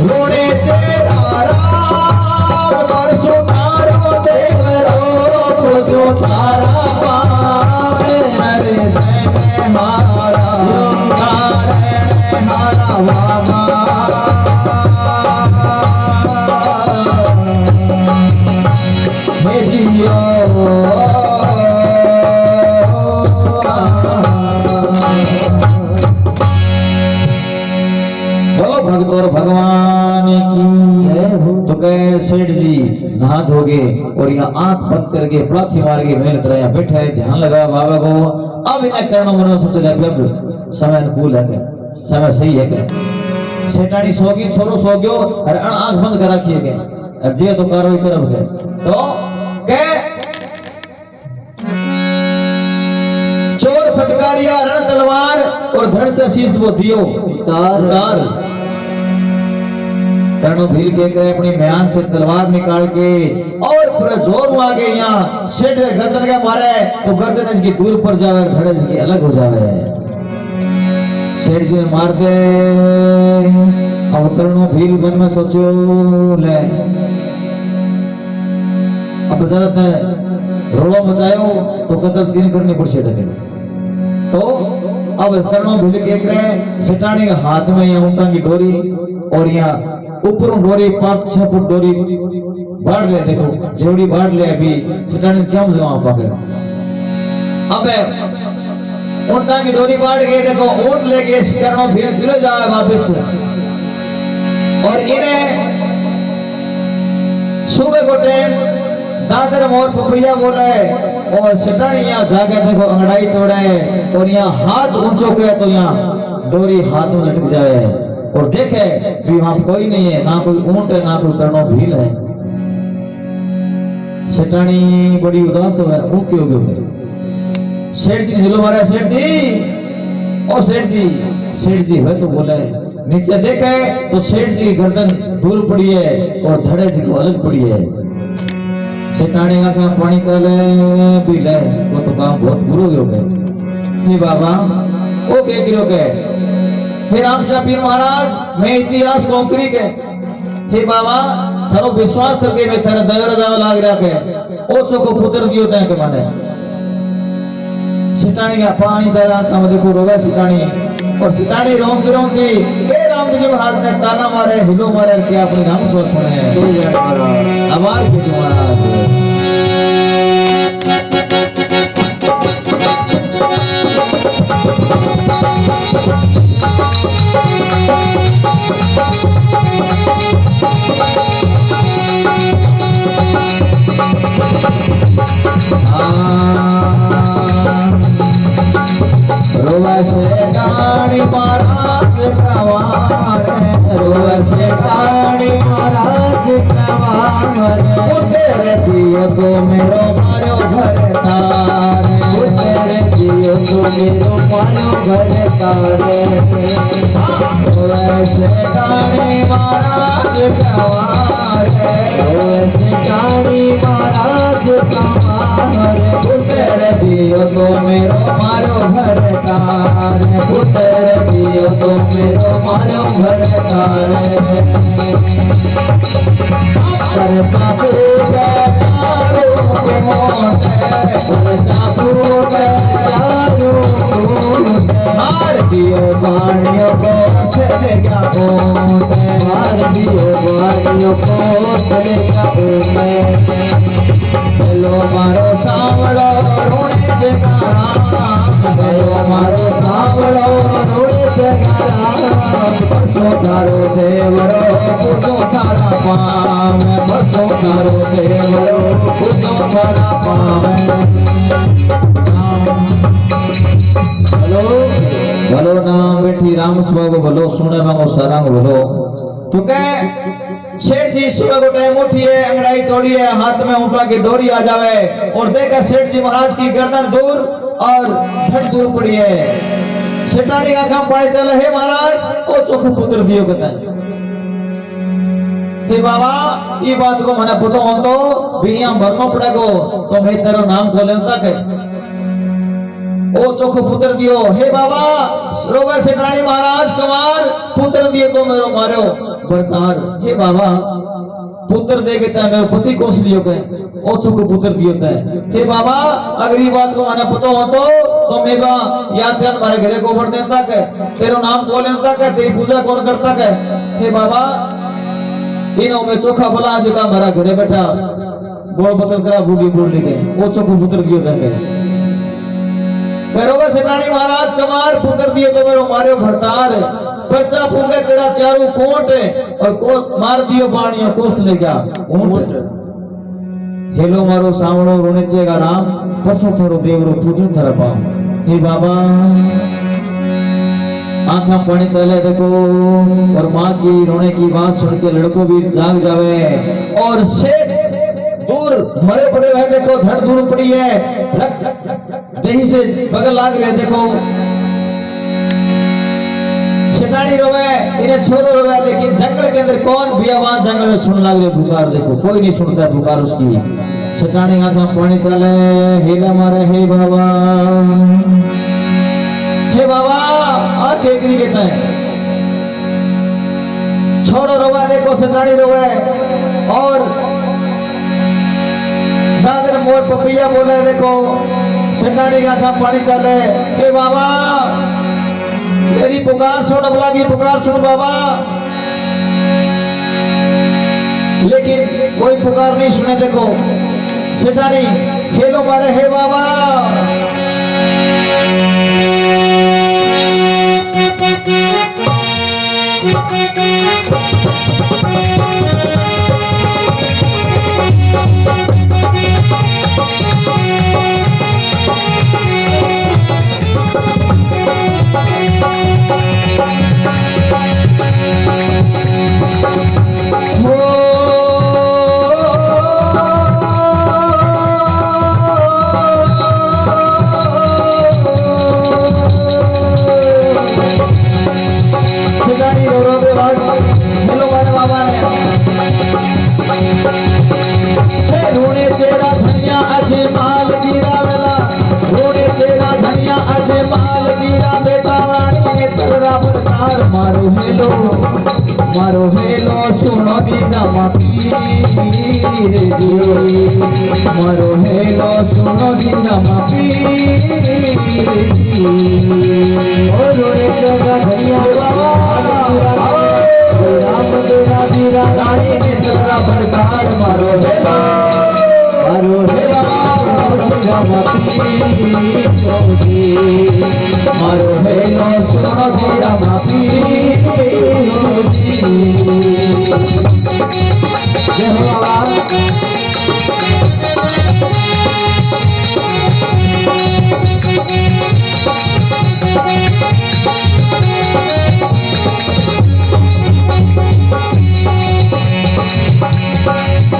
रोड़े चेहरा परसो तारो देवरो पूजो तारा पावे हरे जय मारा मारा वामा हे जियो भक्त और भगवान की जय हो। तो कहे सेठ जी नहा धोगे और यहाँ आंख बंद करके पलाथी मार के मेहनत रहे बैठा है ध्यान लगा बाबा को अब इन्हें करना मन सोच रहे अब समय अनुकूल है क्या समय सही है क्या सेठानी सोगी छोरो सो गयो और आंख बंद कर रखी है क्या जे तो कार्रवाई करब के तो कह चोर फटकारिया रण तलवार और धड़ से शीश वो दियो उतार कर्णो भील के करे अपनी म्यान से तलवार निकाल के और पूरा जोर में आगे यहाँ सेठ गर्दन का मारे तो गर्दन इसकी दूर पर जावे और धड़ इसकी अलग हो जावे सेठ जी ने मार दे अब कर्णो भील मन में सोचो ले अब ज्यादा रोड़ा मचायो तो कत्ल तीन करनी पड़े लगे तो अब कर्णो भील के करे सेठानी के हाथ में यहाँ ऊंटा की डोरी और यहाँ ऊपर डोरी 5-6 फुट डोरी बाढ़ ले देखो जेवड़ी बाढ़ ले अभी सेठानी क्या जवाब पाके अब ऊंटा की डोरी बाढ़ गई देखो ऊंट लेके कर्णो भील चले जाए वापस और इन्हें सुबह को टाइम दादर मोर पपड़िया बोला है और सेठानी यहाँ जाके देखो अंगड़ाई तोड़े और यहाँ हाथ ऊंचो करे तो यहाँ डोरी हाथ में लटक जाए और देखे भी वहां कोई नहीं है ना कोई ऊंट है ना कोई कर्णो भील है सेठानी बड़ी उदास है वो क्यों गयो सेठ जी ने हिलो मारा सेठ जी है तो बोले नीचे देखे तो सेठ जी गर्दन दूर पड़ी है और धड़े जी को अलग पड़ी है सेठानी का काम पानी चले भी ले वो तो काम बहुत बुरो हो गए हे बाबा वो कह गिरो के हे रामशाह पीर महाराज मैं इतिहास कौंकरी के हे बाबा थारो विश्वास करके मैं थारा दया दावा लाग रहा के ओछो को पुत्र दियो तय के माने सिटाणी का पानी से आंखा में देखो रोवे सिटाणी और सिटाणी रोंती हे राम जी महाराज ने ताना मारे हिलो मारे क्या अपने नाम सो सुने आभार के महाराज सेठानी महाराज कवार तेरे दियो तो मेरो मारो घर तारे तेरे दियो तो मेरो मारो घर तारे सेठानी महाराज कवार सेठानी महाराज कवार तेरे दियो तो मेरो मारो घर तारे पुत्र दियो तो मेरो मारो घर तारे कर चापू चारो कर चापू चारो मार दियो बाणियों को सले क्या मार दियो बाणियों को सले क्या चलो मारो सावड़ो रोने जगारा चलो मारो सावड़ो रोने जगारा परसों तारो देवरो पूजो तारा पाम परसों तारो देवरो पूजो तारा पाम भलो नाम बैठी राम सुबह भलो सुने मांगो सारंग भलो तो कह सेठ जी सुबह को टाइम उठिए अंगड़ाई तोड़िए हाथ में ऊंटा की डोरी आ जावे और देखा सेठ जी महाराज की गर्दन दूर और धड़ दूर पड़ी है सेठानी का काम पानी चले हे महाराज ओ चोख पुत्र दियो कता हे बाबा ये बात को मने पता हो तो बिया भरनो पड़ेगो तो मैं तेरो नाम को लेता के ओ चोखो पुत्र दियो। हे बाबा रोवे सेठानी महाराज कमार पुत्र दियो तो मेरो मारो बरतार। हे बाबा पुत्र दे के मेरे पति कोस लियो के ओ चोखो पुत्र दियो ते। हे बाबा अगर ये बात को मने पता हो तो मैं बा यात्रा मारे घरे को बढ़ देता के तेरो नाम को लेता के तेरी पूजा कौन करता के। हे बाबा इनो में चोखा भला जका मारा घरे बैठा बोल बतल करा बूढ़ी बोल के ओ चोखो पुत्र दियो के करोगे सेठानी महाराज कमार पुत्र दिए तो मेरो मारियो भरतार पर्चा फूके तेरा चारों कोट और को मार दियो बाणियों कोस ले गया ऊंट। हेलो मारो सावणो रोने चेगा राम पशु थरो देवरो पूजन थरा पाम। हे बाबा आंखा पानी चले देखो और माँ की रोने की बात सुन के लड़को भी जाग जावे और शेठ दूर मरे पड़े हुए देखो धड़ दूर पड़ी है दही से बगल लाग रहे देखो सेठानी रोवे इन्हें छोरो रोवे लेकिन जंगल के अंदर कौन बियावान जंगल में सुन लाग रहे पुकार देखो कोई नहीं सुनता पुकार उसकी। सेठानी आंखा पानी चले हेला मारे हे बाबा आंखें गिरी कहता है छोरो रोवा देखो सेठानी रोवे और दादर मोर पपिया बोले देखो सेठानी आंखा पानी चले हे बाबा मेरी पुकार सुन अबला की पुकार सुन बाबा। लेकिन कोई पुकार नहीं सुने देखो सेठानी हेलो मारे हे बाबा। मारो हेलो सुनो दीदा मापी मारो हेलो सुनो दीदा मापी और जगह भैया राम तेरा दीरा रानी के तेरा भरतार मारो हेलो दीदा मापी मारो हेलो सुनो दीदा मापी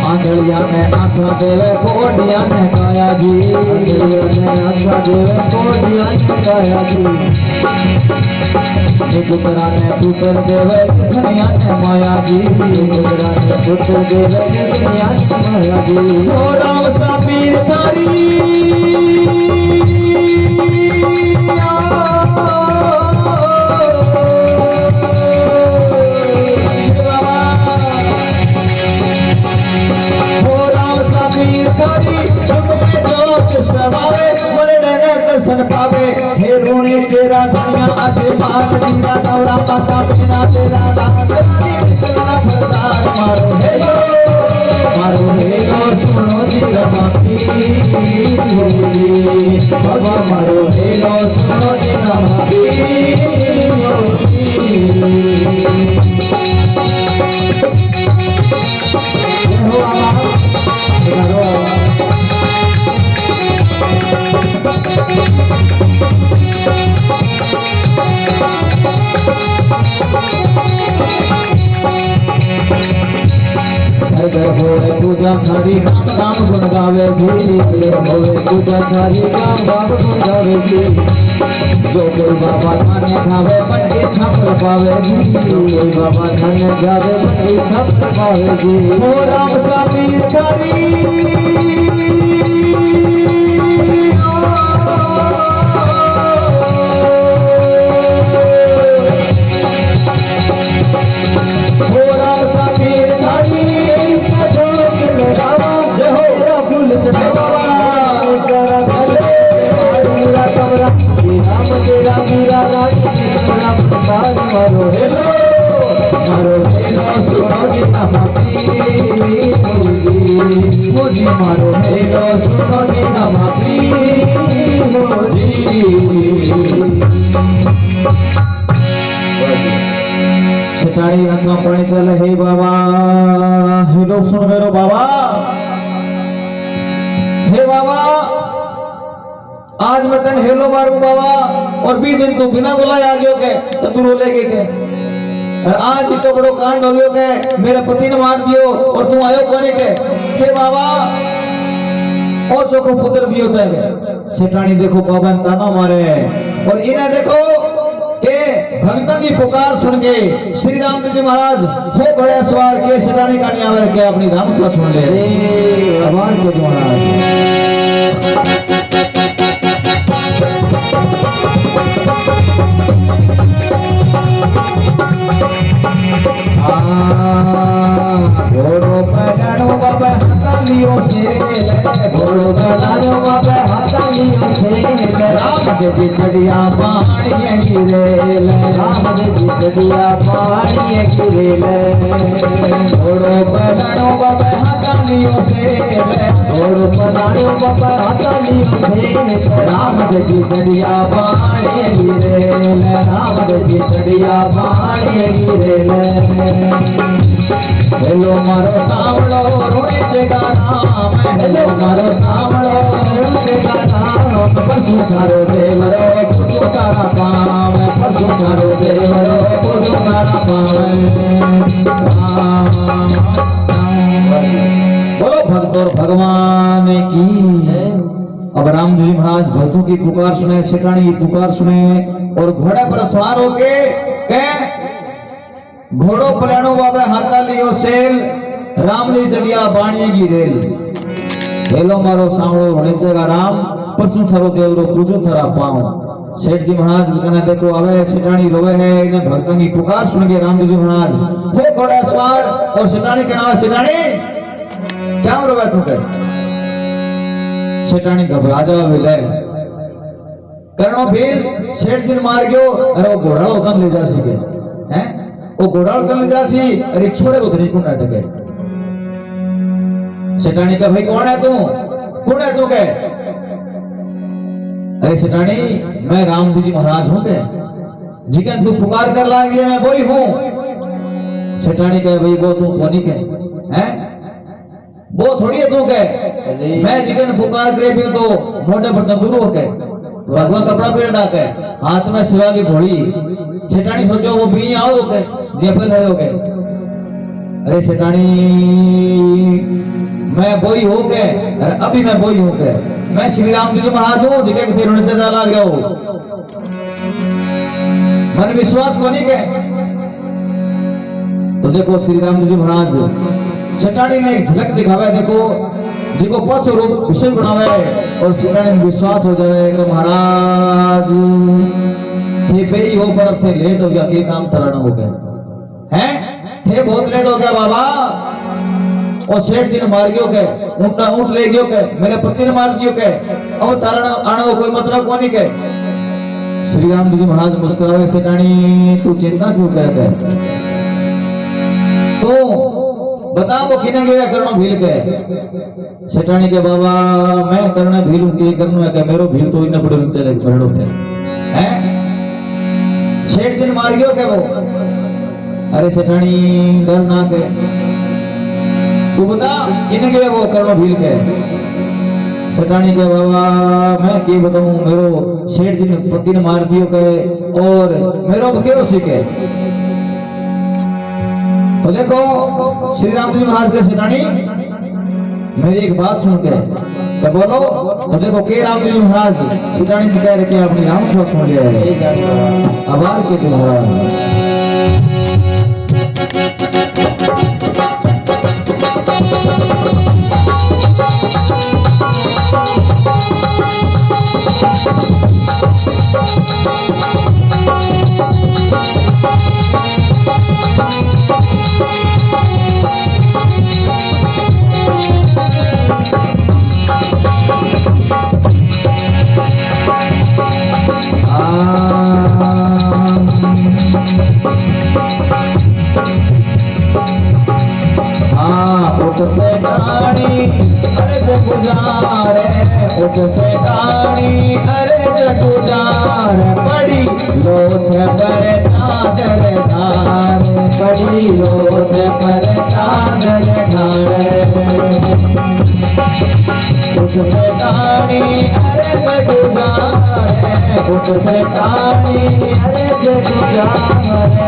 आंधलिया में आंखा देवे कोडिया ने काया जी आंखा देवे कोडिया ने काया जी पुत्रा ने पुत्र देवे दुनिया ने माया जी पुत्रा ने पुत्र देवे दुनिया ने माया जी ओ राम सा पीर थारी दर्शन पावे हे रोने तेरा धनिया आजे मार दीरा दौरा माता बिना तेरा तेरा भरतार मारो हेलो सुनो दीरा माफी बाबा मारो हेलो सुनो दीरा माफी पूजा खड़ी राम राम गुण गावेगी होवे पूजा थारी का बाप गुण गावेगी जो कोई बाबा थाने खावे मन इच्छा फल पावेगी कोई बाबा थाने जावे मन इच्छा फल पावेगी ओ राम स्वामी थारी सितारी हाथों पानी चले हे बाबा हे लोग सुन मेरो बाबा हे बाबा आज मैं तन हेलो मारू बाबा और 20 दिन तू बिना बुलाए आ गयो के तो तू रोलेगे के और आज इतना बड़ो कांड हो गयो के मेरे पति ने मार दियो और तू आयो कोने के हे बाबा ओ चोको पुत्र दियो ते सेठानी देखो बाबा ने ताना मारे और इन्हें देखो के भक्तों की पुकार सुन के श्री रामदेव जी महाराज हो घोड़े सवार के सेठानी का नियावर के अपनी राम कथा सुन ले भगवान के महाराज घोड़ो पहनानो बाबा हथालियों से घोड़ो पहनानो बाबा हथालियों से राम जी चढ़िया पानी गिरे राम जी चढ़िया पानी गिरे घोड़ो पहनानो बाबा हथालियों से घोड़ो पहनानो बाबा हथालियों से राम जी चढ़िया पानी गिरे राम जी चढ़िया पानी गिरे हेलो मारो सावलो रोने से गाना हेलो मारो सावलो रोने से गाना पशु थारो देवरो कुछ तारा पाव पशु थारो देवरो कुछ तारा पाव बोलो भक्त और भगवान की। अब राम जी महाराज भक्तों की पुकार सुने सेठानी की पुकार सुने और घोड़े पर सवार होके कह घोड़ो पलानो बाबा हाथा लियो सेल राम जी चढ़िया बाणी की रेल हेलो मारो सांवड़ो वणिचेगा राम परसु थारो देवरो पूजो थारा पाऊं। सेठ जी महाराज कहना देखो अवे सेठानी रोवे है इन्हें भक्तों की पुकार सुन के राम जी महाराज हो घोड़ा सवार और सेठानी के नाम सेठानी क्या रोवे तू कह सेठानी घबरा जा विलय करणो भील सेठ जी ने मार गयो अरे वो घोड़ा उतन ले जा सके हैं वो घोड़ा कर ले जासी अरे छोड़े को धरी को नाटक है सेठानी का भाई कौन है तू के अरे सेठानी मैं राम जी महाराज हूं के जिकन तू पुकार कर ला गया मैं वही हूं। सेठानी का भाई वो तू कोनी के हैं वो थोड़ी है तू के मैं जिकन पुकार करे भी तो मोटे पर तंदूर हो के भगवान कपड़ा पहन डाके हाथ में सिवा की झोली सेठानी सोचो वो भी आओ के जेफल है होगे अरे सेठानी मैं बोई हो के अरे अभी मैं बोई हो के मैं श्री राम जी महाराज हूं जिके के रोने से जा लग गया हो मन विश्वास कोनी के तो देखो श्री राम जी महाराज सेठानी ने एक झलक दिखावे देखो जिको पछ रूप विषय बनावे और सेठानी में विश्वास हो जाए कि महाराज थे पे ही हो पर थे लेट हो गया के काम तरण हो गया हैं थे बहुत लेट हो गया बाबा और सेठ जी ने मार गयो के ऊंट ले गयो के मेरे पति ने मार दियो के अब तरण आने कोई मतलब कोनी के श्री राम जी महाराज मुस्कुराए सेठानी तू चिंता क्यों करे तो बता वो किने गया करणो भील के सेठानी के बाबा मैं करने भीलू के करनो है के मेरो भील तो इने पड़े रुचे देख बड़ो थे हैं सेठ जी ने मार गयो के वो अरे सेठानी डर ना के तू बता किने गया वो करणो भील के सेठानी के बाबा मैं के बताऊं मेरो सेठ जी ने पति ने मार दियो के और मेरो क्यों सीखे तो देखो श्री राम जी महाराज के सेठानी मेरी एक बात सुन के क्या बोलो तो देखो के रामदेव जी महाराज सिटानी में कह रहे कि अपनी राम सेवा सुन लिया है आभार के तुम महाराज से गाड़ी अरे गुजारे से गाड़ी अरे गुजारे बड़ी लोथ पर चादर धार बड़ी लोथ पर चादर धार से गाड़ी अरे गुजारे से गाड़ी अरे गुजारे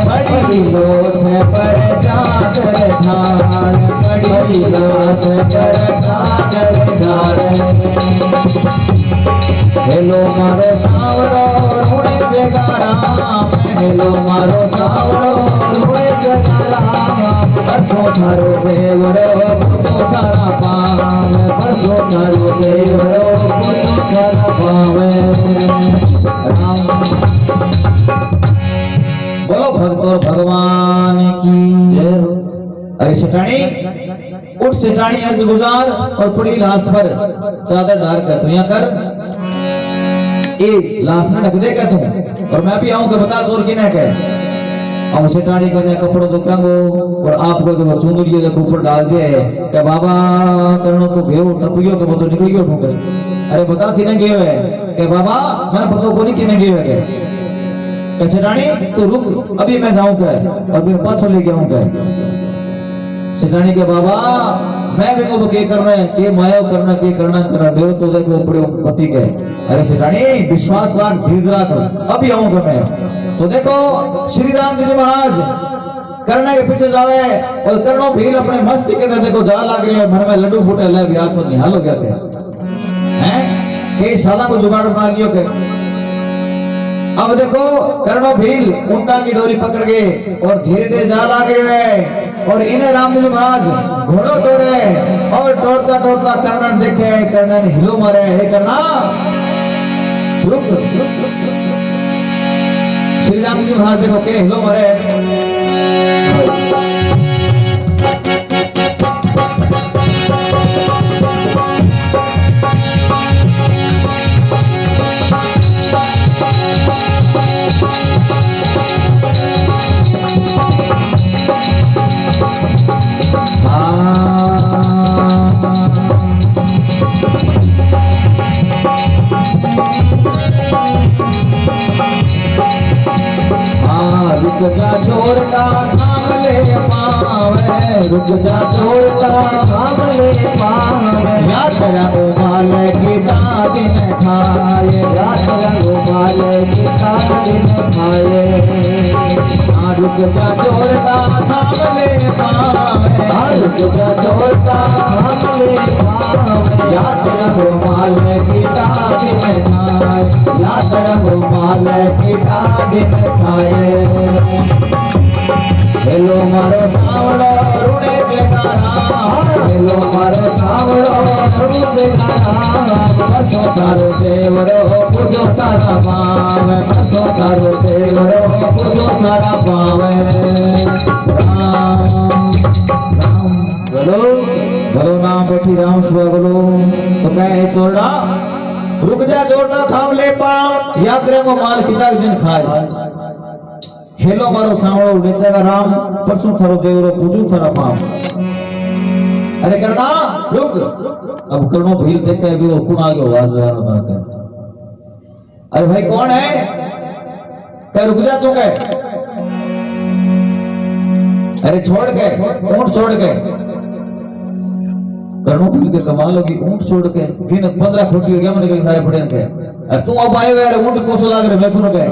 बड़ी लोथ पर चादर धार बड़ी लाश पर चादर धार हेलो मारो सावरो रुड़े जगारा हेलो मारो सावरो रुड़े जगारा बसो थारो देवरो बसो थारा पाव बसो थारो देवरो बसो थारा पाव राम बोलो भक्त और भगवान की जय। अरे सेठानी उठ सेठानी अर्ज गुजार और पड़ी लाश पर चादर डाल कर दुनिया कर लाश ना ढक देगा तुम और मैं भी आऊंगा बता जोर की ना कह और सेठानी करने कपड़ों दुकांगो और आपको जो चुंदड़ियों के ऊपर डाल दिया है क्या बाबा करनो तो घेओ टपियो के बतो निकल गयो ठोके अरे बता किने गयो है क्या बाबा मैंने पता को नहीं किने गयो है क्या सेठानी तो रुक अभी मैं जाऊंगा और फिर पाछो ले के आऊंगा सेठानी के बाबा मैं भी को के करना है के माया करना के करना करा बेरो तो देखो पड़े पति के अरे सेठानी विश्वास रख धीरज रख अभी आऊंगा मैं तो देखो श्री राम जी महाराज करना के पीछे जावे और करनो भील अपने मस्ती के अंदर देखो जा लाग रही है मन में लड्डू फूटे ले ब्याह तो निहाल हो गया के हैं के साला को जुगाड़ बना लियो के अब देखो कर्णो भील ऊंटा की डोरी पकड़ के और धीरे धीरे जा लाग रहे हैं और इन्हें रामदेव महाराज घोड़ो टोरे और टोरता टोरता कर्णन देखे कर्णन हिलो मारे हे कर्णा रुक श्री राम जी महाराज देखो के हिलो मारे रुक जा जोर का थाम ले पावे रुक जा जोर का थाम ले पावे याद रखो माल की दादिन खाए याद रखो माल की दादिन खाए रुक जा जोर का थाम ले पावे रुक जा जोर का थाम ले पावे याद रखो माल की दादिन खाए याद रखो माल की दादिन खाए हेलो मारो सावड़ो रुड़े जगारा हेलो मारो सावड़ो रुड़े जगारा बसो तारो देवरो पूजो तारा पावे बसो तारो देवरो पूजो तारा पावे बोलो बोलो नाम बैठी राम सुबह बोलो तो कहे चोरडा रुक जा चोरडा थाम ले पाव याद रखो माल कितना दिन खाए हेलो मारो सावड़ो बेचारा राम परसों थारो देवरो पूजू थारा पाव अरे करना रुक अब करनो भील देखे अभी और कौन आगे आवाज आ रहा था अरे भाई कौन है क्या रुक जा तू कह अरे छोड़ के ऊंट छोड़ के करनो भील के कमाल होगी ऊंट छोड़ के दिन 15 खोटी हो गया मैंने कहीं सारे पड़े के अरे तू अब आए हुए ऊंट पोसो लाग रहे मैं कौन कह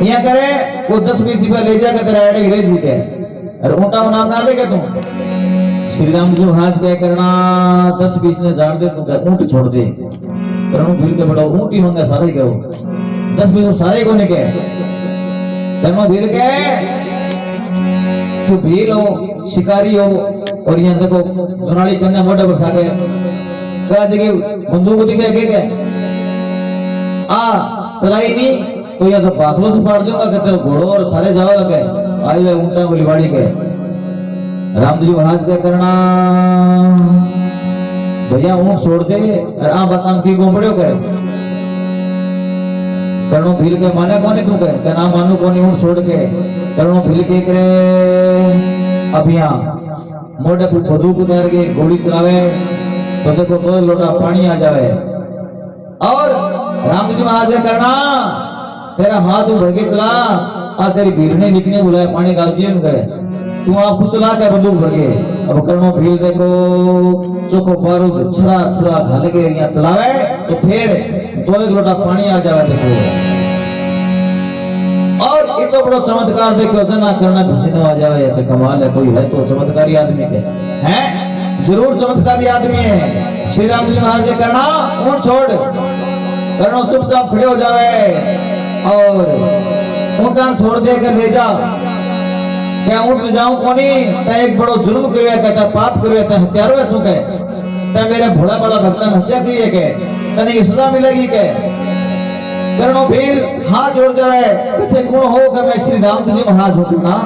यहाँ करे वो 10-20 रुपया ले जाकर तेरा ऐड रेज जीते अरे ऊंटा नाम ना देगा तुम श्री राम जी महाराज क्या करना 10-20 ने झाड़ दे तो ऊंट छोड़ दे करणों भील के बड़ा ऊंट ही होंगे सारे ही कहो 10-20 सारे को नहीं के करणों भील के तो भील हो शिकारी हो और यहाँ देखो दोनाली कन्या मोटा पर सागे क्या जगह बंदूक दिखे क्या आ चलाई नहीं तो या तो बाथरूम से फाड़ दूंगा कि तेरे घोड़ों और सारे जाओगे के आई वे ऊंटा को लिवाड़ी के राम जी महाराज क्या करना भैया ऊंट छोड़ दे और आ बताम की गोंबड़ियों के करणों भील के माने कौन तू के ना मानू कौन ऊंट छोड़ के करणों भील के करे अभिया मोटे पर बंदूक उतार के गोली चलावे तो देखो दो लोटा पानी आ जावे और राम जी महाराज क्या करना तेरा हाथ भर के चला आ तेरी भीड़ ने निकने बुलाया पानी डाल दिए उनके तू आपको चला के बंदूक भर के अब करणों भील देखो चोखो बारूद छुरा छुरा घाल के यहाँ चलावे तो फिर 2 लोटा पानी आ जावे देखो और इतो बड़ो चमत्कार देखो जना करना पसीना आ जावे तो कमाल है कोई है तो चमत्कारी आदमी के हैं जरूर चमत्कारी आदमी है श्री राम जी महाराज ने करना ऊंट छोड़ करणों चुपचाप खड़े हो जावे और ऊंटान छोड़ दे कर ले जा क्या ऊंट ले जाऊं कोनी ता एक बड़ो जुल्म करया कहता पाप करया ता हत्यारो है तू के ता मेरे भोला बड़ा भक्ता ने हत्या की है के तने की सजा मिलेगी के करणों भील हाथ जोड़ जावे किथे गुण हो कि मैं श्री राम जी महाराज हूं ना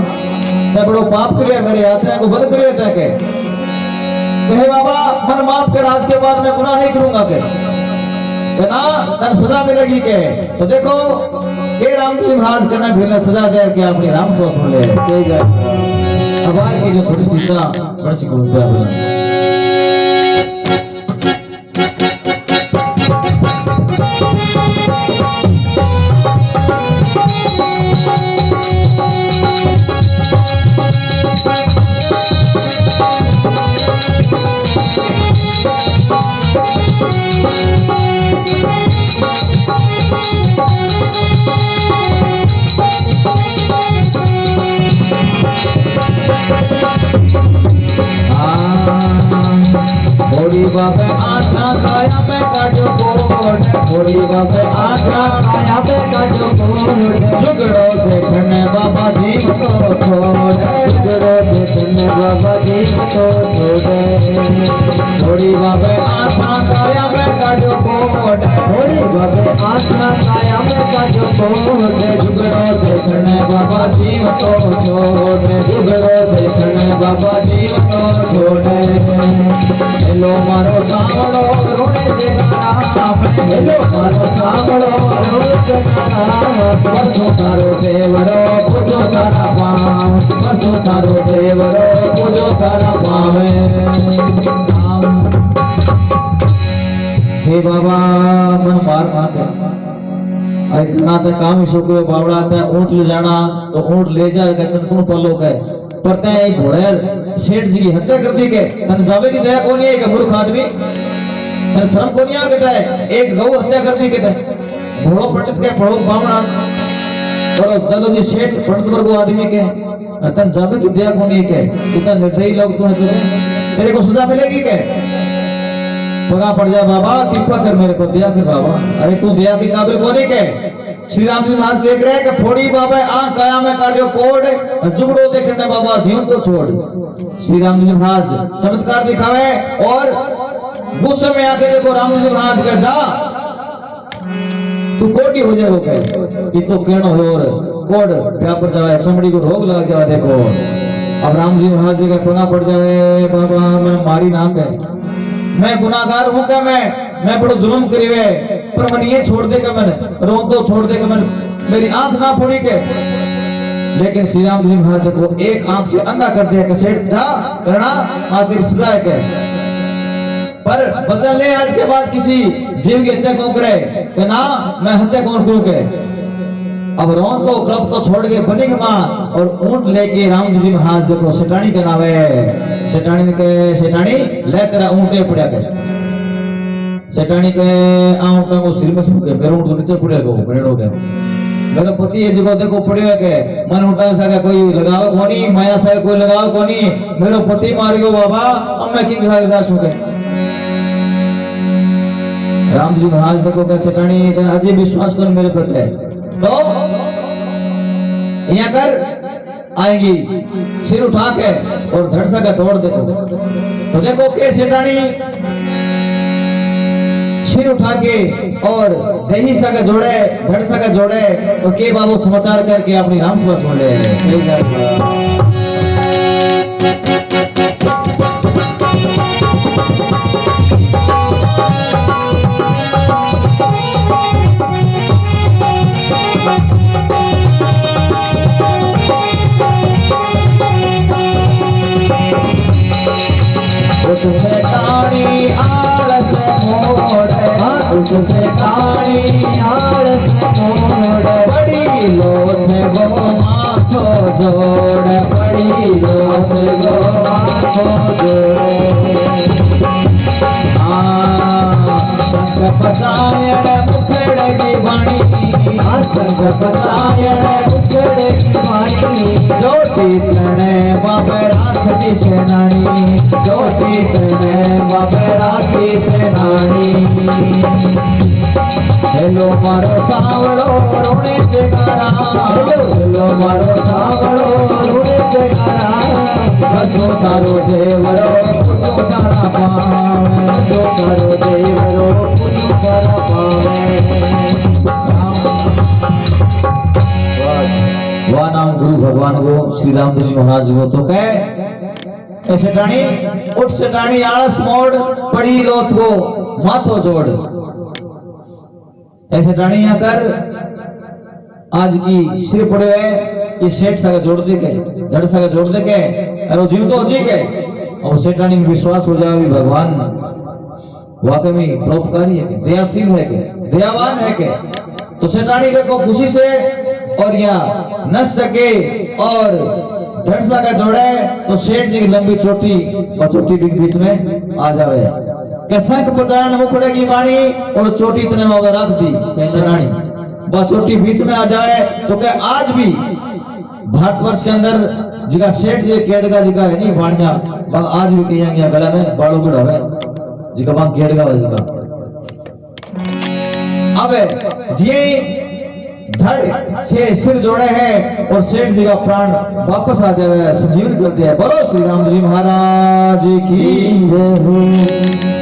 ता बड़ो पाप करया मेरे यात्रा को बंद करया ता के कहे बाबा मन माफ कर आज के बाद मैं गुनाह नहीं करूंगा के ना तन सजा मिलेगी के तो देखो के राम जी महाराज करना भील सजा दे के अपनी राम सो सुन ले अब आए की जो थोड़ी सी बड़ी सी बोलते थोड़ी बाबे आधा खाया पे काटो कोड थोड़ी बाबे आधा खाया पे काटो कोड जुगड़ो देखने बाबा जी को छोड़ जुगड़ो देखने बाबा जी को छोड़ थोड़ी बाबे आधा खाया पे काटो कोड थोड़ी बाबे आधा खाया पे काटो कोड जुगड़ो देखने बाबा जी को छोड़ जुगड़ो देखने बाबा जी को छोड़ हेलो मारो सावड़ो रोने जे नाम हेलो मारो सावड़ो रोने जे नाम बसो तारो देवरो पूजो तारा पाम बसो तारो देवरो पूजो तारा पाम हे बाबा मन मार माते आई घना ते काम शुक्र बावड़ा ते ऊंट ले जाना तो ऊंट ले जाएगा तन कौन पल्लो के परते एक घोड़े सेठ जी की हत्या कर दी के तन जावे की दया कोनी है कि मूर्ख आदमी तन शर्म कोनी आ कहता है एक गौ हत्या कर दी कहता है घोड़ो पंडित के पढ़ो बामणा बड़ो दलो जी सेठ पंडित वर्ग आदमी के तन जावे की दया कोनी है के इतना निर्दयी लोग तू है तुझे तेरे को सजा मिलेगी के पगा पड़ जा बाबा कृपा कर मेरे को दया कर बाबा अरे तू दया की काबिल कोनी के श्री राम जी महाराज देख रहे हैं कि फोड़ी बाबा आ काया में काटियो कोड जुगड़ो देखने बाबा जीवन तो छोड़ श्री राम जी महाराज चमत्कार दिखावे और गुस्से में आके देखो राम जी महाराज का जा तू कोटी हो जाए वो कहे ये तो केनो हो और कोड क्या पर जावे चमड़ी को रोग लग जावे देखो अब राम जी महाराज जी का पना पड़ जावे बाबा मैं मारी ना कहे मैं गुनाहगार हूं क्या मैं बड़ो जुल्म करीवे पर मन ये छोड़ दे के मैंने रोन तो छोड़ दे के मैंने मेरी आंख ना फोड़ी के लेकिन श्री राम जी महाराज को एक आंख से अंधा कर दिया कि सेठ जा करना आ तेरी सजा है के पर बदल ले आज के बाद किसी जीव की हत्या कौन करे कि ना मैं हत्या कौन करूं के अब रोन तो क्लब तो छोड़ के बनी के मां और ऊंट लेके राम जी महाराज देखो सेठानी के नावे सेठानी ले तेरा ऊंटे पड़ा के सेठानी के ऊंट को सिर में सूखे फिर ऊंट को नीचे पड़ेगा बनेड़ो के मेरे पति ये जगह देखो पड़ियो है के मन उठा सके कोई लगावे कोनी माया से कोई लगावे कोनी मेरो पति मार गयो बाबा अब मैं किन के जा सके राम जी महाराज देखो कैसे टणी इधर अजय विश्वास कर मेरे पर है तो यहाँ कर आएंगी सिर उठा के और धड़ सा का तोड़ देखो तो देखो कैसे टणी सिर उठा के और दही सा का जोड़े धड़ सा का जोड़े तो के बाबू समाचार करके अपनी राम सभा सुन ले तुझसे कानी आलस मोड़ तुझसे कानी आलस मोड़ बड़ी लोथ गो माथो जोड़ बड़ी लोथ गो माथो जोड़ संग पचायण मुखड़ की वाणी संग पचायण मुखड़ की वाणी जोटी तने बाबे राखती सेनानी जोटी तने बाबे राखती सेनानी हेलो मारो सावड़ो रोने जगारा हेलो मारो सावड़ो रोने जगारा बसो तारो देवरो पुजो तारा पावे बसो तारो देवरो पुजो तारा पावे वाह नाम गुरु भगवान को श्री रामदास जी महाराज को तो कह ऐसे टाणी उठ से टाणी आलस मोड़ पड़ी लोथ को माथो जोड़ ऐसे टाणी यहाँ कर आज की सिर पड़े हुए इस सेठ सा जोड़ दे के धड़ सा जोड़ दे के अरे जीव तो जी के और सेठानी में विश्वास हो जाए भगवान वाकई में परोपकारी है दयाशील है के दयावान है के तो सेठानी देखो खुशी से और यहाँ नस सके और धड़सा का जोड़े तो सेठ जी की लंबी चोटी व चोटी बीच में आ जावे के शंख बजान मुखड़े की वाणी और चोटी इतने में रख दी सेनानी व चोटी बीच में आ जाए तो क्या आज भी भारतवर्ष के अंदर जिका सेठ जी केड़गा जिका है नहीं वाणिया आज भी कहीं गला में बालों को ढावे जिका वहां केड़गा है जिका अब जी धड़ से सिर जोड़े हैं और सेठ जी का प्राण वापस आ जाए संजीवन कर दिया बोलो श्री राम जी महाराज की जय।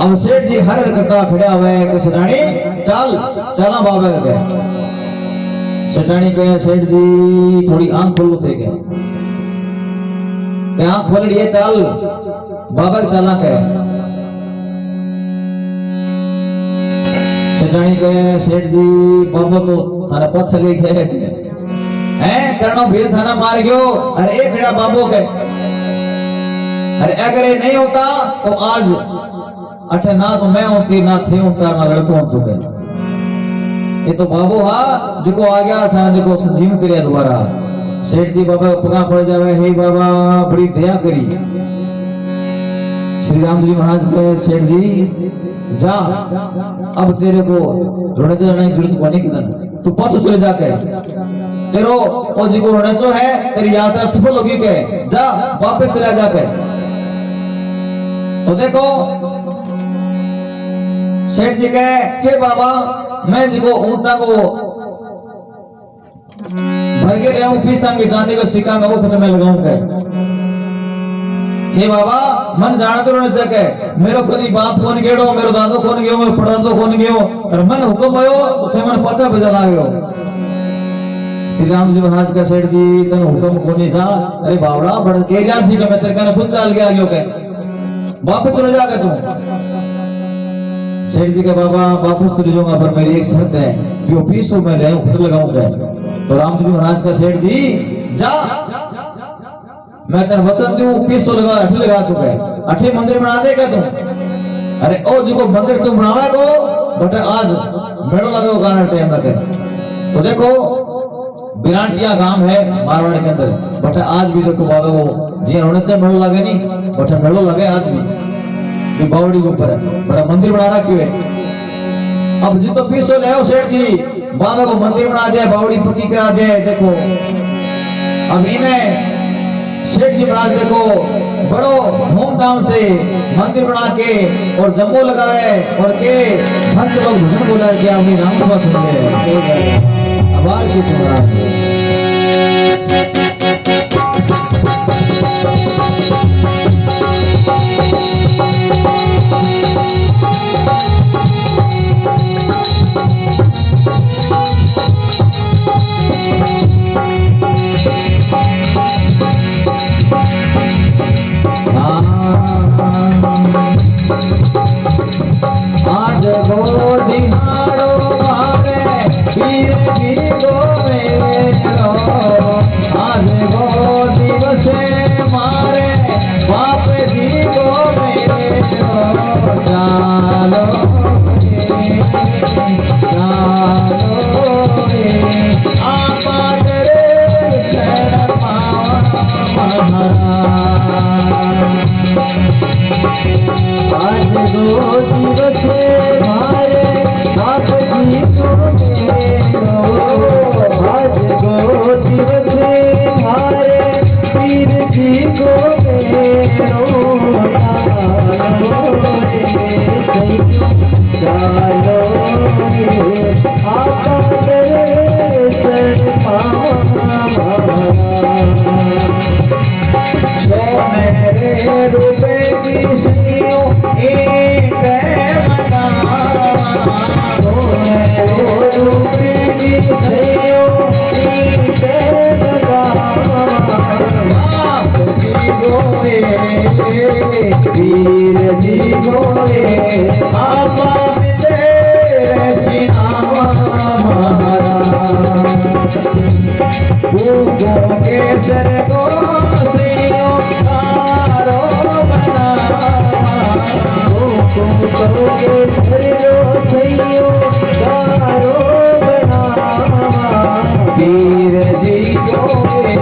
अब सेठ जी हर करता खड़ा हुए कि सेठानी चल चला बाबा के सेठानी कहे सेठ जी थोड़ी आंख खोलो थे के आंख खोल लिए चल बाबा के चलना कहे सेठानी कहे सेठ जी बाबा तो थारा पछ लेके हैं करणो भील थाना मार गयो अरे एक खड़ा बाबू के अरे अगर ये नहीं होता तो आज अठे ना तो मैं होती ना थे होता ना लड़को होतो के ये तो बाबू हा जिको आ गया था जिको संजीवन करिया दोबारा सेठ जी बाबा पगा पड़ जावे हे बाबा बड़ी दया करी श्री राम जी महाराज कहे सेठ जी जा अब तेरे को रोने जाने की जरूरत कोनी किधर तू पाछो चले जाके तेरो ओ जी को रोने जो है तेरी यात्रा सफल होगी के जा वापस चला जाके तो देखो सेठ जी कहे के बाबा मैं जी को ऊंटा को भर के ले आऊं पीसांगे चांदी को सिक्का में उठने में लगाऊंगा हे बाबा मन जाने तो रहने सके मेरो कदी बाप कौन गेड़ो मेरो दादो कौन गयो मेरो पड़दादो कौन गयो और मन हुक्म आयो उसे मन पाछा भेजा लाग्यो श्री राम जी महाराज का सेठ जी तन हुक्म कोनी जा अरे बावड़ा बड़ के जा सी के मैं तेरे कने खुद चाल गया गयो के वापस चले जा के तू सेठ जी के बाबा वापस तो ले जाऊंगा पर मेरी एक शर्त है कि वो 20 में ले खुद लगाऊंगा तो राम जी महाराज का सेठ जी जा मैं तेरे वचन दूं 20 लगा अठी लगा तू के अठी मंदिर बना दे क्या तू अरे ओ जी को मंदिर तू बनावे को बट आज मेड़ो लगो गाना टाइम लगे तो देखो बिरांटिया गांव है मारवाड़ के अंदर बट आज भी देखो बाबा वो जी होने से मेड़ो लगे नहीं बट मेड़ो लगे आज भी बावड़ी के ऊपर बड़ा मंदिर बना रखी है अब जी तो 20 ले आओ सेठ जी बाबा को मंदिर बना दिया, बावड़ी पक्की करा दे। देखो अब इन्हें सेठ जी महाराज देखो बड़ो धूमधाम से मंदिर बना के और जम्बो लगावे और के भक्त लोग भजन बोला के अपनी नाम सभा सुन ले। आवाज की तुम्हारा आज गो दिहाड़ो भावे पीर की गोवेरो, आज गो दिवस मारे बाप जी गोवेरो। चालो चालो आपा करे शरण पावा। आज दो दिवस मारे बाप जी को मेरो, आज दो दिवस मारे पीर जी को मेरो। चालो आपा दर्शन पावा। मेरे रूपे की सखियों एक बना, मेरे रूपे की सखियों एक बना। बाप जी गोरे वीर जी गोरे आपा तेरे चिनावा भूखों के सर को करोगे सरियो सैयो गारो बना। वीर जी गोरे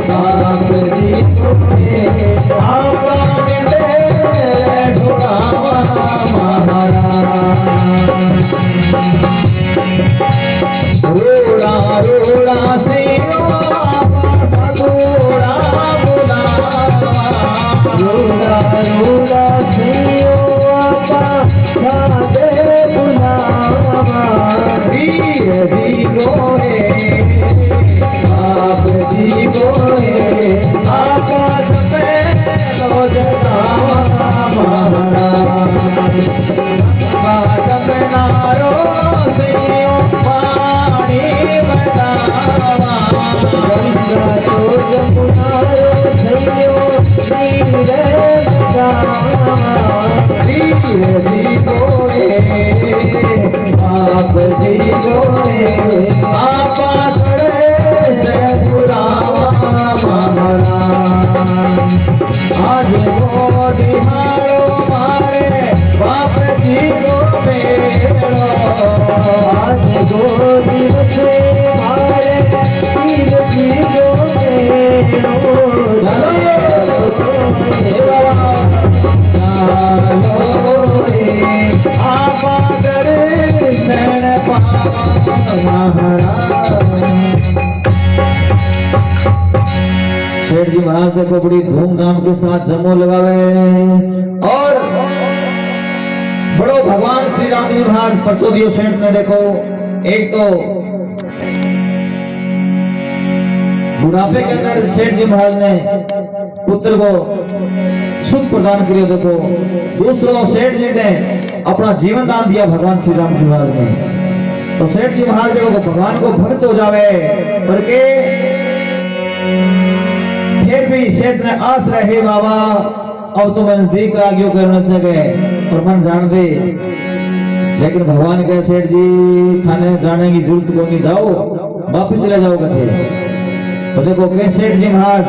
बाप जी गोरे आपा तेरे ढुलावा महाराज। रोड़ा रोड़ा सैयो आपा सगोड़ा बुलावा। रोड़ा रोड़ा सैयो सादे बुलावा। वीर जी गोरे बाप जी गोरे आकाश में लो जगावा महाराज। आज नारो सैयो पानी बतावा। गंगा तो जमुनारो सैयो नीरे बतावा। वीर जी गोरे बाप जी गोरे आपा करे से बुलावा महाराज। आज गो दिहाड़ो मारे बाप जी को मेरो, आज गो दिवस मारे पीर जी को मेरो। आपा दर्शन सेठ जी महाराज देखो बड़ी धूमधाम के साथ जमो लगावे और बड़ो भगवान श्री राम जी महाराज परसोदियो सेठ ने देखो एक तो बुढ़ापे के अंदर सेठ जी महाराज ने पुत्र को सुख प्रदान किया। देखो दूसरों सेठ जी ने अपना जीवन दान दिया भगवान श्री राम जी महाराज ने। तो सेठ जी महाराज देखो भगवान को भक्त हो जावे करके फिर भी सेठ ने आस रहे बाबा अब तो नजदीक आ गयो करने सके और मन जान दे। लेकिन भगवान कहे सेठ जी थाने जाने की जरूरत को नहीं, जाओ वापिस चले जाओ कथे। तो देखो के सेठ जी महाराज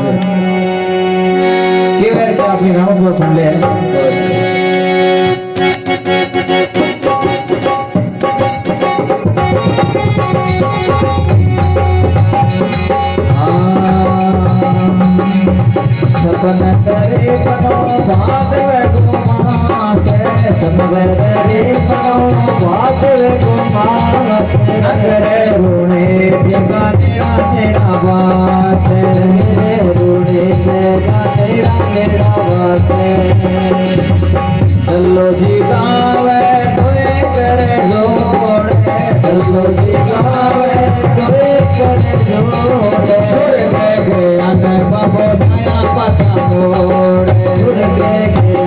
के बारे में अपनी नाम सभा सुन ले। सपन करे पनो भादव गुमास, सपन करे पनो भादव गुमास। दल्लो जी गावे तोए करे जोड़े दल्लो जी गावे तोए करे जोड़े सुर के आने बाबो दया पाछा मोड़े सुर के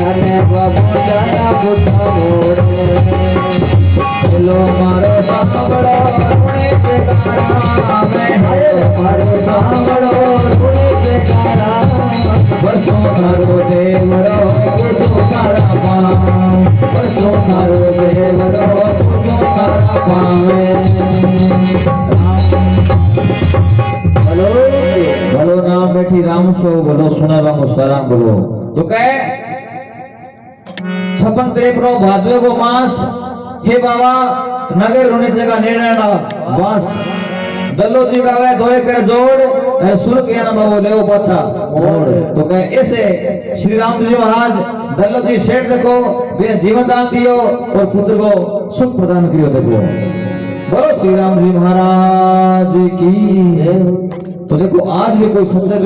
आने बाबो दया बुद्धा मोड़े लो मारो सांभळो रुणे के गारा में है मारो सांभळो रुणे के गारा बसो मारो देवरो तुझो तारा पाव बसो मारो देवरो तुझो तारा पावे हेलो भलो नाम बैठी राम सो बोलो सुनावा को सराम बोलो तो कहे 56 भादवे को मास हे बाबा नगर होने जगह निर्णय वास दल्लो जी गावे दोए कर जोड़ और सुर के ना बाबू लेओ पाछा मोड़ तो कहे ऐसे श्री राम जी महाराज दल्लो जी सेठ देखो वे जीवन दान दियो और पुत्र को सुख प्रदान करियो देखो बोलो श्री राम जी महाराज की तो देखो आज भी कोई सच्चा